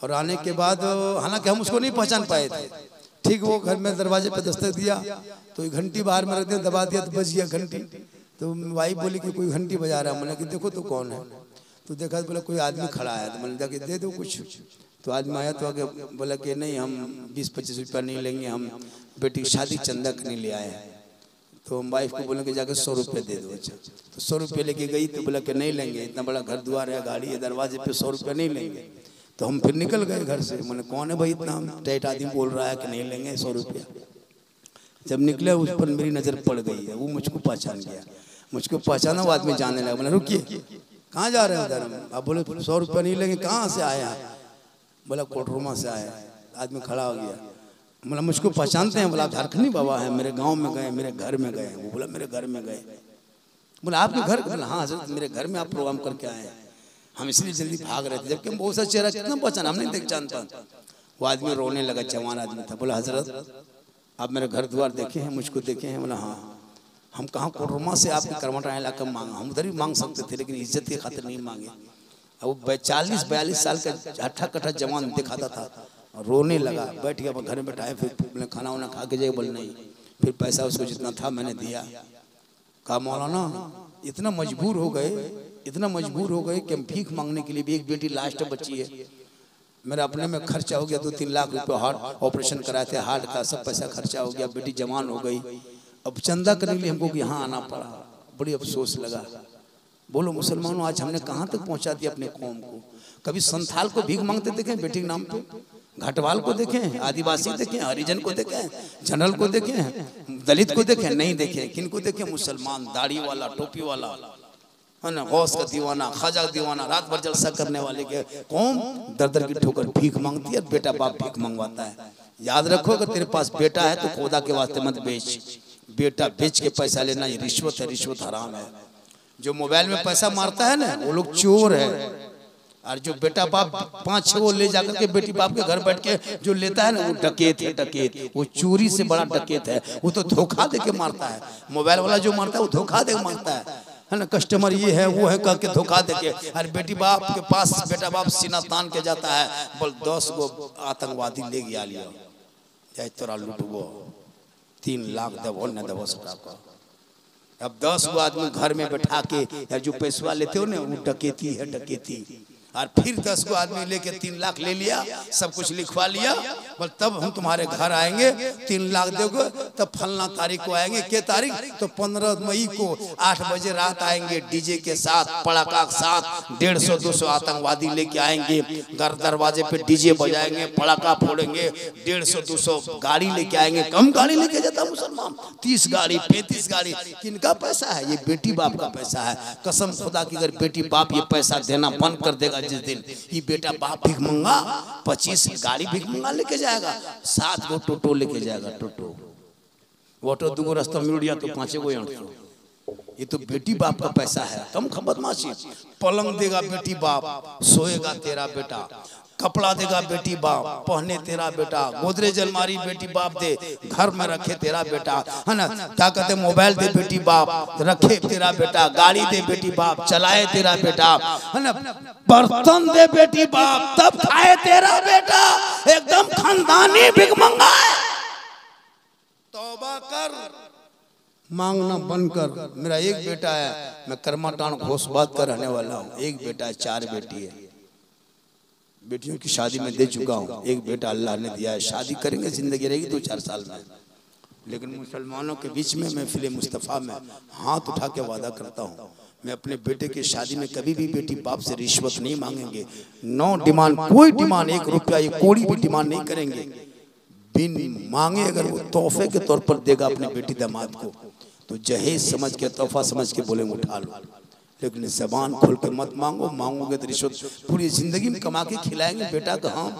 A: और आने के बाद हालांकि हम उसको नहीं पहचान पाए थे, ठीक वो घर में दरवाजे पे दस्तक दिया तो घंटी बाहर में रखते दबा दिया तो बज गया घंटी। तो वाइफ बोली कि कोई घंटी बजा रहा है। मैंने कि देखो तो कौन है, तो देखा तो बोला कोई आदमी खड़ा है। तो मैंने कहा दे दो कुछ। तो आदमी आया तो आगे बोला कि नहीं हम 20-25 रुपया नहीं लेंगे, हम बेटी की शादी चंदा करने ले आए हैं। तो हम वाइफ को बोले कि जाकर 100 रुपये दे दो। अच्छा, तो 100 रुपये लेके गई तो बोला कि नहीं लेंगे, इतना बड़ा घर द्वार है, गाड़ी है, दरवाजे पे 100 रुपये नहीं लेंगे। तो हम फिर निकल गए घर से। मैंने कौन है भाई इतना टाइट आदमी बोल रहा है कि नहीं लेंगे 100 रुपया। जब निकले उस पर मेरी नज़र पड़ गई है, वो मुझको पहचान गया। मुझको पहचाना वो आदमी जाने लगा। मैंने रुकिए कहाँ जा रहे हैं उधर? आप बोले 100 रुपया नहीं लेंगे, कहाँ से आया? बोला कोटरमा से आया। आदमी खड़ा हो गया। बोला मुझको पहचानते हैं? बोला झारखंडी बाबा है, मेरे गांव में गए, मेरे घर में गए। वो बोला मेरे घर में गए। बोला आपके घर? बोला हाँ हजरत मेरे घर में आप प्रोग्राम करके आए हैं, हम इसलिए जल्दी भाग रहे थे। जबकि हम बहुत सा चेहरा कितना पहचाना, हम नहीं देख जानता। वो आदमी रोने लगा, जवान आदमी था। बोला हजरत आप मेरे घर द्वार देखे हैं, मुझको देखे हैं? बोला हाँ। हम कहाँ कोटरमा से आपके करमटा इलाका मांगा, हम उधर भी मांग सकते थे लेकिन इज्जत के खातिर नहीं मांगे। अब वो 40-42 साल का हट्ठा कट्ठा जवान दिखाता था, रोने लगा। बैठ गया घर में बैठाए, फिर खाना वाना खा के जाए। बोले नहीं, फिर पैसा उसको जितना था मैंने दिया। कहा मौलाना इतना मजबूर हो गए, इतना मजबूर हो गए कि हम भीख मांगने के लिए भी। एक बेटी लास्ट बची है, मेरा अपने में खर्चा हो गया 2-3 लाख रुपए, हार्ट ऑपरेशन कराए थे, हार्ट का सब पैसा खर्चा हो गया, बेटी जवान हो गई। अब चंदा करने के लिए हमको यहाँ आना पड़ा, बड़ी अफसोस लगा। बोलो मुसलमानों आज हमने कहाँ तक पहुँचा दिया अपने कौम को? कभी संथाल को भीख मांगते देखें बेटी के नाम पे? घाटवाल को देखें, आदिवासी देखें, हरिजन को देखें, जनरल को देखें, दलित को देखें? नहीं देखें। किन को देखें? मुसलमान, दाढ़ी वाला, टोपी वाला, है ना, गौस का दीवाना, खाजा का दीवाना, रात भर जलसा करने वाले के कौम दर की ठोकर भीख मांगती है। बेटा बाप भीख मंगवाता है। याद रखो अगर तेरे पास बेटा है तो खुदा के वास्ते मत बेच। बेटा बेच के पैसा लेना ये रिश्वत है, रिश्वत हराम है। जो मोबाइल में पैसा मारता है ना वो लोग चोर है। और जो बेटा बाप 5-6 वो ले जाकर के बेटी बाप के घर बैठ के जो लेता है ना वो डकैत है, डकैत। वो चोरी से बड़ा डकैत है। वो तो धोखा दे के मारता है। मोबाइल वाला जो मारता है वो धोखा दे के मारता है ना, कस्टमर ये है वो है कह के धोखा दे के। और बेटी बाप के पास बेटा बाप सीना तान के जाता है, बोल 10 गो आतंकवादी ले गया लिया जाए तोरा लुटबो 3 लाख देवो न देवो सटा को। अब 10 गो आदमी घर में बैठा के या जो पैसा लेते हो ना वो डकैती है, डकैती। और फिर 10 गो आदमी लेके 3 लाख ले लिया, सब कुछ लिखवा लिया। बोल तब हम तुम्हारे घर आएंगे, 3 लाख दोगे तब फलना तारीख को आएंगे। क्या तारीख? तो 15 मई को 8 बजे रात आएंगे डीजे के साथ, पड़ाका के साथ। 150-200 आतंकवादी लेके आएंगे, घर दरवाजे पे डीजे बजाएंगे, पड़ाका फोड़ेंगे। 150-200 गाड़ी लेके आएंगे। कम गाड़ी लेके जाता मुसलमान, 30 गाड़ी 35 गाड़ी। किनका पैसा है? ये बेटी बाप का पैसा है। कसम खुदा की अगर बेटी बाप ये पैसा देना बंद कर देगा जिस दिन, ये बेटा बाप भीख मंगा 25 गाड़ी भीख मंगा लेके जाएगा, 7 गो टोटो लेके जाएगा। टोटो ऑटो 2 गो रास्ता मिल गया तो 5 गो ऑटो। ये तो बेटी बाप का पैसा है। कम बदमाशी। पलंग देगा बेटी बाप, सोएगा तेरा बेटा। कपड़ा देगा बेटी बाप, पहने तेरा बेटा। गोदरेज अलमारी बेटी बाप दे, घर में रखे तेरा बेटा, है ना। क्या कहते मोबाइल दे बेटी बाप, रखे तेरा बेटा। गाड़ी दे बेटी बाप, चलाए तेरा बेटा, है ना। बर्तन दे बेटी बाप, तब खाए तेरा बेटा। एकदम खानदानी भिखमंगा है। तौबा कर, मांगना बंद कर। मेरा एक बेटा है, मैं कर्माटान घोषबाद का रहने वाला हूँ। एक बेटा है, 4 बेटी है। बेटियों की शादी में दे चुका हूँ। एक बेटा अल्लाह ने दिया है। शादी करेंगे, जिंदगी रहेगी 2-4 साल में। लेकिन मुसलमानों के बीच में महफिल मुस्तफ़ा में हाथ उठा के वादा करता हूँ, मैं अपने बेटे की शादी में कभी भी बेटी बाप से रिश्वत नहीं मांगेंगे। नो डिमांड, कोई डिमांड, 1 रुपया 1 कौड़ी भी डिमांड नहीं करेंगे। बिन मांगे अगर वो तोहफे के तौर पर देगा अपने बेटी दामाद को तो जहेज समझ के, तोहफा समझ के बोलेंगे उठा लो। लेकिन जबान खोल के मत मांगो, मांगोगे तो रिश्वत पूरी जिंदगी में कमा के खिलाएंगे बेटा को हम,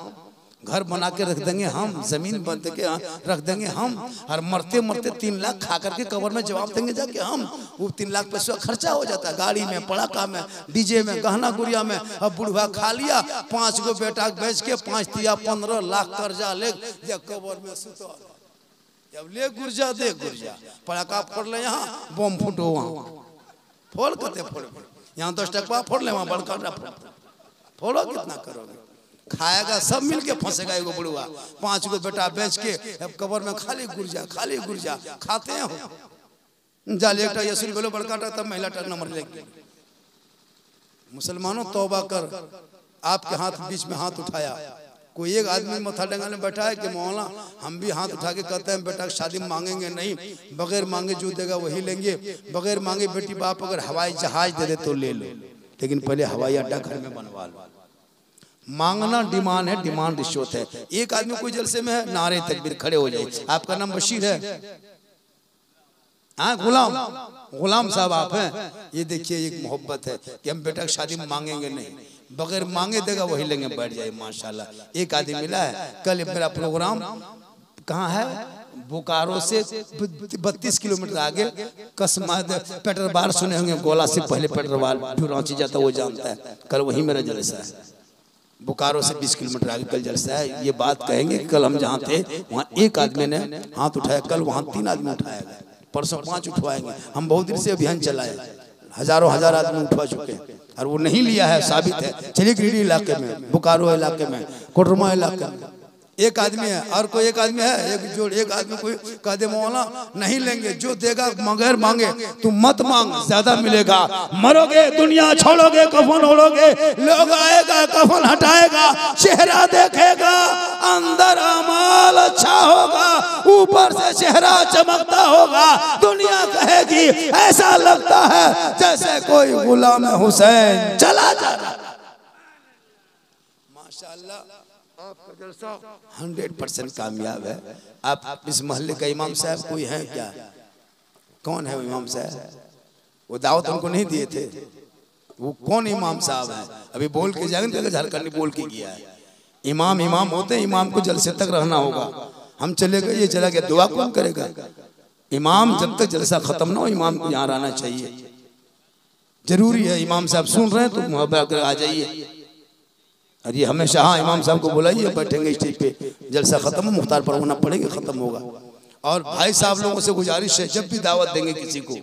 A: घर बना के रख देंगे हम, जमीन बन के रख देंगे हम, और मरते मरते 3 लाख खा करके कब्र में जवाब देंगे जाके हम। वो 3 लाख पैसा खर्चा हो जाता है गाड़ी में, पड़ाका में, डीजे में, गहना गुड़िया में। अब बुढ़वा खा लिया, 5 गो बेटा बेच के 5 तिया 15 लाख कर्जा ले जब कब्र में सुतो, जब ले गुर्जा दे गुर्जा, पड़ाका फोड़ ले यहाँ, बम फूटो वहाँ, फोड़ कते फोड़, यहाँ 10 टकवा फोड़ ले, वहाँ बड़का फोड़ो, कितना करोगे? खाएगा सब मिलके फंसेगा एगो बुढ़वा, 5 गो बेटा बेच के अब कब्र में खाली गुर्जा खाते हैं। जाले एक यसुल बोलो बड़का तब महिला टक नंबर लेके। मुसलमानों तौबा कर, आपके हाथ बीच में हाथ उठाया, कोई एक आदमी मथा डंगाने बैठा है कि मौला हम भी हाथ उठा के कहते हैं बेटा शादी मांगेंगे नहीं, बगैर मांगे जो देगा वही लेंगे, बगैर मांगे बेटी बाप अगर हवाई जहाज दे दे तो ले लो, लेकिन पहले हवाई अड्डा घर में बनवा लो। मांगना डिमांड है, डिमांड रिश्वत है। एक आदमी कोई जलसे में है, नारे तकबीर खड़े हो जाए, आपका नाम बशीर है, हाँ गुलाम साहब आप हैं, ये देखिए एक मोहब्बत है कि हम बेटा शादी में मांगेंगे नहीं, बगैर मांगे देगा वही लेंगे, बैठ जाए माशाल्लाह। एक आदमी मिला है, कल मेरा प्रोग्राम कहाँ है, बोकारो से 32 किलोमीटर आगे कसमा पेट्रोल बार सुने होंगे, गोला से पहले पेट्रोल बार जो रांची जाता वो जानता है, कल वही मेरा जलसा है। बोकारो से 20 किलोमीटर आगे कल जलसा है। ये बात कहेंगे कल हम जहाँ थे वहाँ एक आदमी ने हाथ उठाया, कल वहाँ 3 आदमी उठाया गया, परसों 5 उठवाएंगे। हम बहुत दिन से अभियान चलाए, हजारों हजार आदमी उठवा चुके हैं और वो नहीं लिया है, साबित है। चलिए गिरिडीह इलाके में, बोकारो इलाके में, कोडरमा इलाके में एक आदमी है और कोई एक आदमी है, एक जोड़, एक आदमी कोई कह दे मौला नहीं लेंगे, जो देगा बगैर मांगे तुम मत मांग, ज्यादा मिलेगा, मरोगे दुनिया छोड़ोगे, कफन ओढ़ोगे, लोग आएगा कफन हटाएगा, चेहरा देखेगा, अंदर अमाल अच्छा होगा, ऊपर से चेहरा चमकता होगा, दुनिया कहेगी ऐसा लगता है जैसे कोई गुलाम हुसैन चला जा रहा। माशाअल्लाह आपका जलसा 100% कामयाब है। आप इस मोहल्ले का इमाम साहब कोई है क्या? कौन है वो इमाम साहब? वो दावत उनको नहीं दिए थे, वो कौन इमाम साहब है? अभी बोल के जाएंगे, झारखंड बोल के गया है। इमाम होते हैं, इमाम को जलसे तक रहना होगा। हम चले गए, ये चला गया, दुआ कौन करेगा? इमाम जब तक जलसा खत्म ना हो, इमाम को यहाँ रहना चाहिए, जरूरी है। इमाम साहब सुन रहे हैं तो मुहब्बत आ जाइए। और ये हमेशा, हाँ इमाम साहब को बुलाइए, बैठेंगे स्टेज पे, जलसा खत्म हो, मुख्तार पर होना पड़ेगा, खत्म होगा। और भाई साहब लोगों से गुजारिश है, जब भी दावत देंगे किसी को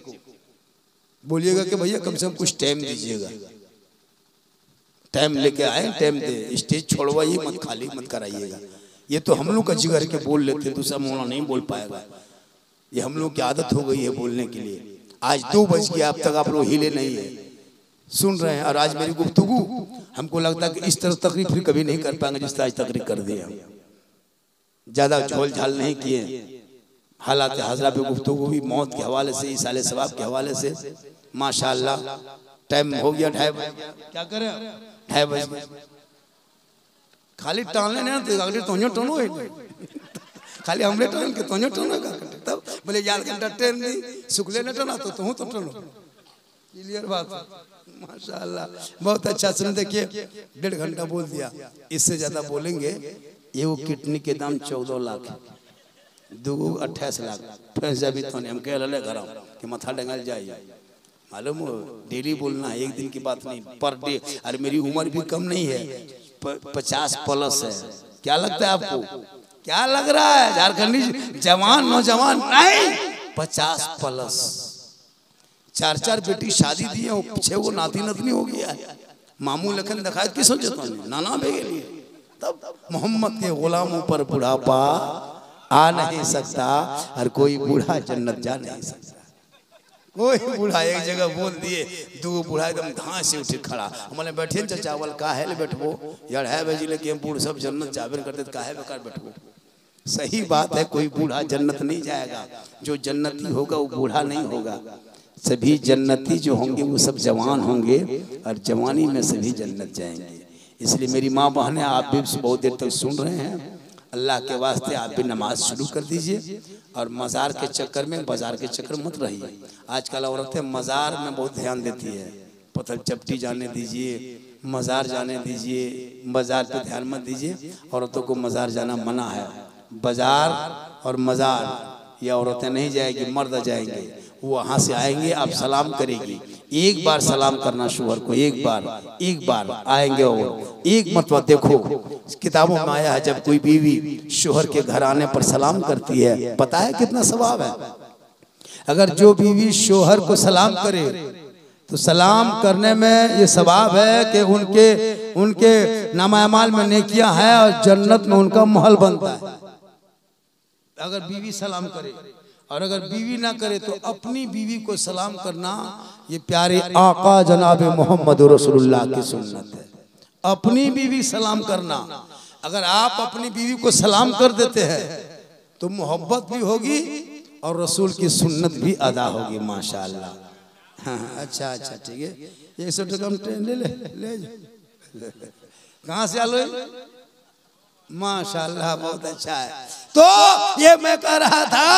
A: बोलिएगा कि भैया कम से कम कुछ टाइम दीजिएगा, टाइम लेके आए, टाइम दे, स्टेज छोड़वाइए मत, खाली मत कराइएगा। ये तो हम लोग का जिगर के बोल लेते, दूसरा मौला नहीं बोल पाएगा। ये हम लोग की आदत हो गई है बोलने के लिए। आज 2 बज गया, अब तक आप लोग हिले नहीं है, सुन रहे हैं। और आज मेरी गुफ्तगू हमको लगता है कि इस तरह तकरीर फिर कभी नहीं कर पाएंगे जिस तरह आज तकरीर कर दी है। ज्यादा झोल झाल नहीं किए, हालात हाजरा पे गुफ्तगू भी, मौत के हवाले से, इसाले सवाब के हवाले से। माशाअल्लाह टाइम हो गया 2:30 बजे, क्या करें 2:30 बजे खाली टालने ना तो अगले तोño टोनो खाली हमले टाल के तोño टोनो का तब बोले यार घंटा ट्रेन दी सुखले न टोना तो तू तो टोनो। क्लियर बात, माशाअल्लाह बहुत अच्छा। सुन देखिए 1.5 घंटा बोल दिया, इससे ज्यादा बोलेंगे। ये वो किडनी के दाम 14 लाख, 2 28 लाख। पैसा भी तो नहीं, हम कह रहे घर कि मथा डंगल जाइए, मालूम हो डेली बोलना है, एक दिन की बात नहीं, पर डे। अरे मेरी उम्र भी कम नहीं है, 50+ है। क्या लगता है आपको? क्या लग रहा है झारखंडी जवान नौजवान? नहीं, 50+। 4 बेटी शादी दी है, 6 नाती नतनी हो गया है। मामू लखन दिखाए किस सोचता हूँ, नाना भेगे लिए। तब मोहम्मद के गुलामों पर बुढ़ापा आ नहीं सकता, और कोई बूढ़ा जन्नत जा नहीं सकता। कोई बूढ़ा एक जगह बोल दिए, 2 बूढ़ा एकदम घास से उठे खड़ा, हमारे बैठे चावल का है बैठबो यार, है भेजी लेके बूढ़ सब जन्नत जाबे करते, काहे बेकार बैठबो। सही बात है, कोई बूढ़ा जन्नत नहीं जाएगा, जो जन्नती होगा वो बूढ़ा नहीं होगा। सभी जन्नती जो होंगे वो सब जवान होंगे और जवानी में सभी जन्नत जाएंगे। इसलिए मेरी माँ बहनें, आप भी बहुत देर तक सुन रहे हैं, अल्लाह के वास्ते आप भी नमाज शुरू कर दीजिए और मज़ार के चक्कर में, बाजार के चक्कर मत रहिए। आजकल औरतें मज़ार में बहुत ध्यान देती है, पत्थर चपटी जाने दीजिए, मज़ार जाने दीजिए, बाजार पे ध्यान मत दीजिए। औरतों को मज़ार जाना मना है। बाजार और मज़ार ये औरतें नहीं जाएगी, मर्द जाएंगे। वो वहाँ से आएंगे, आप सलाम करेगी, एक बार सलाम करना शोहर को, एक बार आएंगे और एक मरतबा देखो किताबों में आया है, जब कोई बीवी शोहर के घर आने पर सलाम करती है, पता है कितना सवाब है। अगर जो बीवी शोहर को सलाम करे तो सलाम करने में ये सवाब है कि उनके नामामाल में नेकियां है और जन्नत में उनका महल बनता है। अगर बीवी सलाम करे, और अगर बीवी ना करे तो अपनी बीवी को सलाम करना ये प्यारे आका जनाब मोहम्मद रसूलुल्लाह की सुन्नत है। अपनी बीवी सलाम करना, अगर आप अपनी बीवी को सलाम कर देते हैं तो मोहब्बत भी होगी और रसूल की सुन्नत भी अदा होगी। माशाअल्लाह। हाँ, अच्छा ठीक है। 100 टका ट्रेन ले कहाँ से आलो? माशाअल्लाह, बहुत अच्छा है। तो ये मैं कह रहा था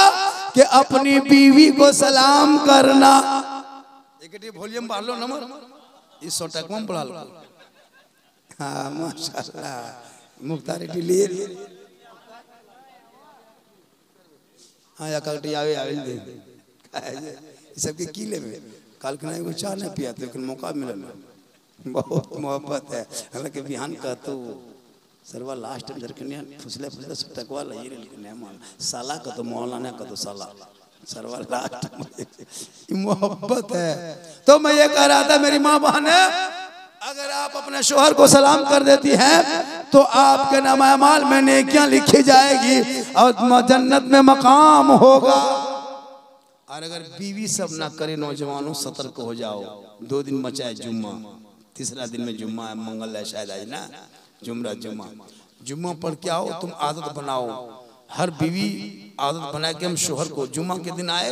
A: कि अपनी बीवी को सलाम करना। एक वॉल्यूम बढ़ा लो, नंबर 100 टका में बढ़ा लो। हाँ माशाअल्लाह, मुख्तार लिए हाँ या कटी आवे दे सबके किले में काल के नहीं चाह नहीं पिया, लेकिन मौका मिला, बहुत मोहब्बत है। हालांकि बिहान का तो सरवा लास्ट में झरकनिया फुसले टकवा लगी, लेकिन नहीं मान साला का तो मौलाना का तो साला सरवा लास्ट में मोहब्बत है। तो मैं ये कह रहा था मेरी माँ बहन, अगर आप अपने शोहर को सलाम कर देती हैं तो आपके नामामाल में नेकियां लिखी जाएगी और जन्नत में मकाम होगा। और अगर बीवी सब ना करे, नौजवानों सतर्क हो जाओ। 2 दिन बचा है जुम्मा, तीसरा दिन में जुम्मा है, मंगल है शायद आज ना, जुम्मा पढ़ के आओ। तुम आदत बनाओ, हर बीवी आदत बना के हम शोहर को जुम्मा के दिन आए,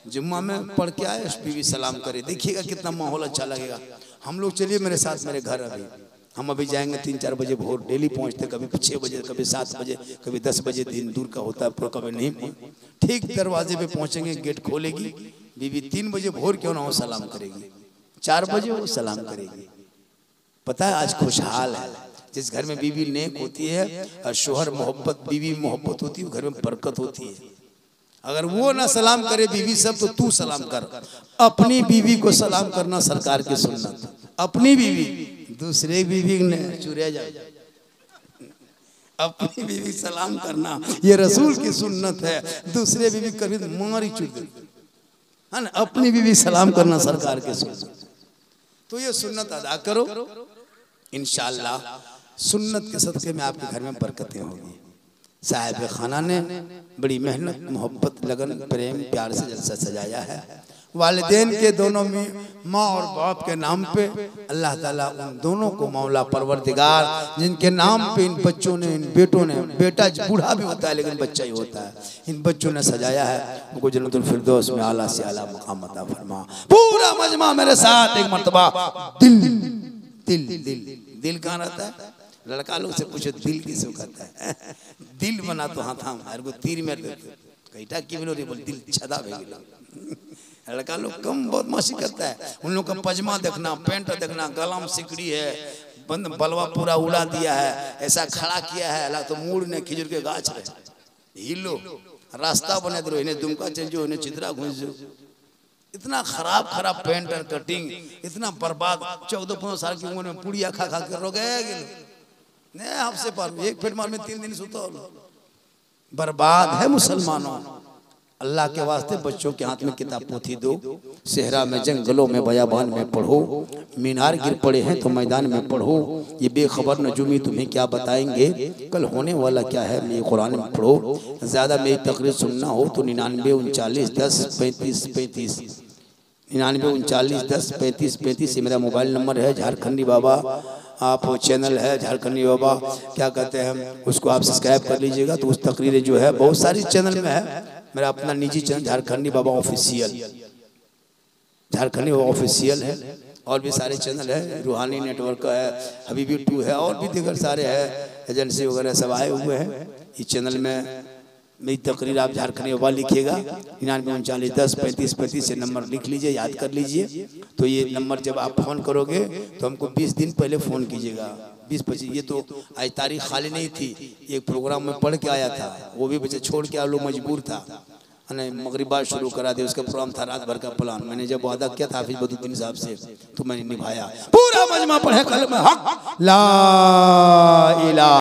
A: जुम्मा में पढ़ के आए, बीवी सलाम करे, देखिएगा कितना माहौल अच्छा लगेगा। हम लोग चलिए मेरे साथ मेरे घर, हम अभी जाएंगे 3-4 बजे भोर, डेली पहुंचते, कभी 6 बजे, कभी 7 बजे, कभी 10 बजे। दिन दूर का होता है, पूरा कभी नहीं। ठीक दरवाजे पे पहुंचेंगे, गेट खोलेगी बीवी, 3 बजे भोर क्यों ना हो सलाम करेगी, 4 बजे वो सलाम करेगी। पता है आज खुशहाल है जिस घर में बीवी नेक होती है और शोहर मोहब्बत, बीवी मोहब्बत होती है, घर में बरकत होती है। अगर वो ना सलाम करे बीवी सब, तो तू सलाम कर। अपनी बीवी को सलाम करना सरकार की सुन्नत। अपनी बीवी, दूसरे बीवी ने चुरा जाए, अपनी बीवी सलाम करना ये रसूल की सुन्नत है। दूसरे बीवी कभी मारी चुट है ना, अपनी बीवी सलाम करना सरकार की सुन्नत। तो ये सुन्नत अदा करो, इंशाअल्लाह सुन्नत के सदक़े में आपके घर में बरकतें होंगी। साहिब खाना ने बड़ी मेहनत, मोहब्बत, लगन, प्रेम, प्यार से जलसा सजाया है। वालिदैन के दोनों में माँ और बाप के नाम पे अल्लाह ताला उन दोनों को मौला परवरदिगार, जिनके नाम पे इन बच्चों ने, इन बेटों ने, बेटा बूढ़ा भी होता है लेकिन बच्चा ही होता है, इन बच्चों ने सजाया है, उनको जन्नतुल फिरदौस में आला से आला मकाम अता फरमा। पूरा मजमा मेरे साथ एक मर्तबा दिल दिल दिल दिल कहाँ रहता है? लड़का लोग से पूछो दिल किसको कहता है? दिल बना तो हाँ था हर को तीर में कैटा की बोलो रे, बोल दिल छदा भेगिला। लड़का लोग कम बहुत मस्ती करता है, उन लोग का पजमा देखना, पैंट देखना, गला में सिकड़ी है, बंद बलवा पूरा उड़ा दिया है, ऐसा खड़ा किया है अल्लाह तो मूड ने खिजूर के गाछ रहे हिलो रास्ता बने दो, इन्हें दुमका चेंजो, इन्हें चित्रा घुंसो। इतना खराब खराब पेंट और कटिंग, इतना बर्बाद। 14-15 साल की उम्र में पुड़िया खा खा कर रो गए नहीं आपसे पर एक पेट मार में 3 दिन सुतो। बर्बाद है मुसलमानों। अल्लाह के वास्ते बच्चों के हाथ में किताब पोथी दो, सेहरा में, जंगलों में, बयाबान में पढ़ो, मीनार गिर पड़े हैं तो मैदान में पढ़ो। ये बेखबर नजूमी तुम्हें क्या बताएंगे, कल होने वाला क्या है, ये कुरान में पढ़ो। ज़्यादा मेरी तकरीर सुनना हो तो 99 39 10 35 35 99 39 10 35 35 ये मेरा मोबाइल नंबर है। झारखंडी बाबा आप चैनल है, झारखंडी बाबा क्या कहते हैं, उसको आप सब्सक्राइब कर लीजिएगा। तो उस तकरीरें जो है बहुत सारी चैनल में है, मेरा अपना निजी चैनल झारखंडी बाबा ऑफिशियल, झारखंडी ऑफिशियल है, और भी सारे चैनल है, रूहानी नेटवर्क है, हबीबी 2 है, और भी दीगर सारे हैं, एजेंसी वगैरह सब आए हुए हैं। इस चैनल में मेरी तकरीर आप झारखंडी अखबार लिखिएगा 9939103535 से नंबर लिख लीजिए, याद कर लीजिए। तो ये नंबर जब आप फ़ोन करोगे तो हमको 20 दिन पहले फ़ोन कीजिएगा, 20-25। ये तो आज तारीख खाली नहीं थी, एक प्रोग्राम में पढ़ के आया था, वो भी बच्चे छोड़ के आ लो, मजबूर था, मगरिबा शुरू करा दे, उसका प्रोग्राम था रात भर का प्लान। मैंने जब वादा किया था हाफिज बदुद्दीन साहब से तो मैंने निभाया। पूरा मजमा पढ़े कलमा हक ला इलाहा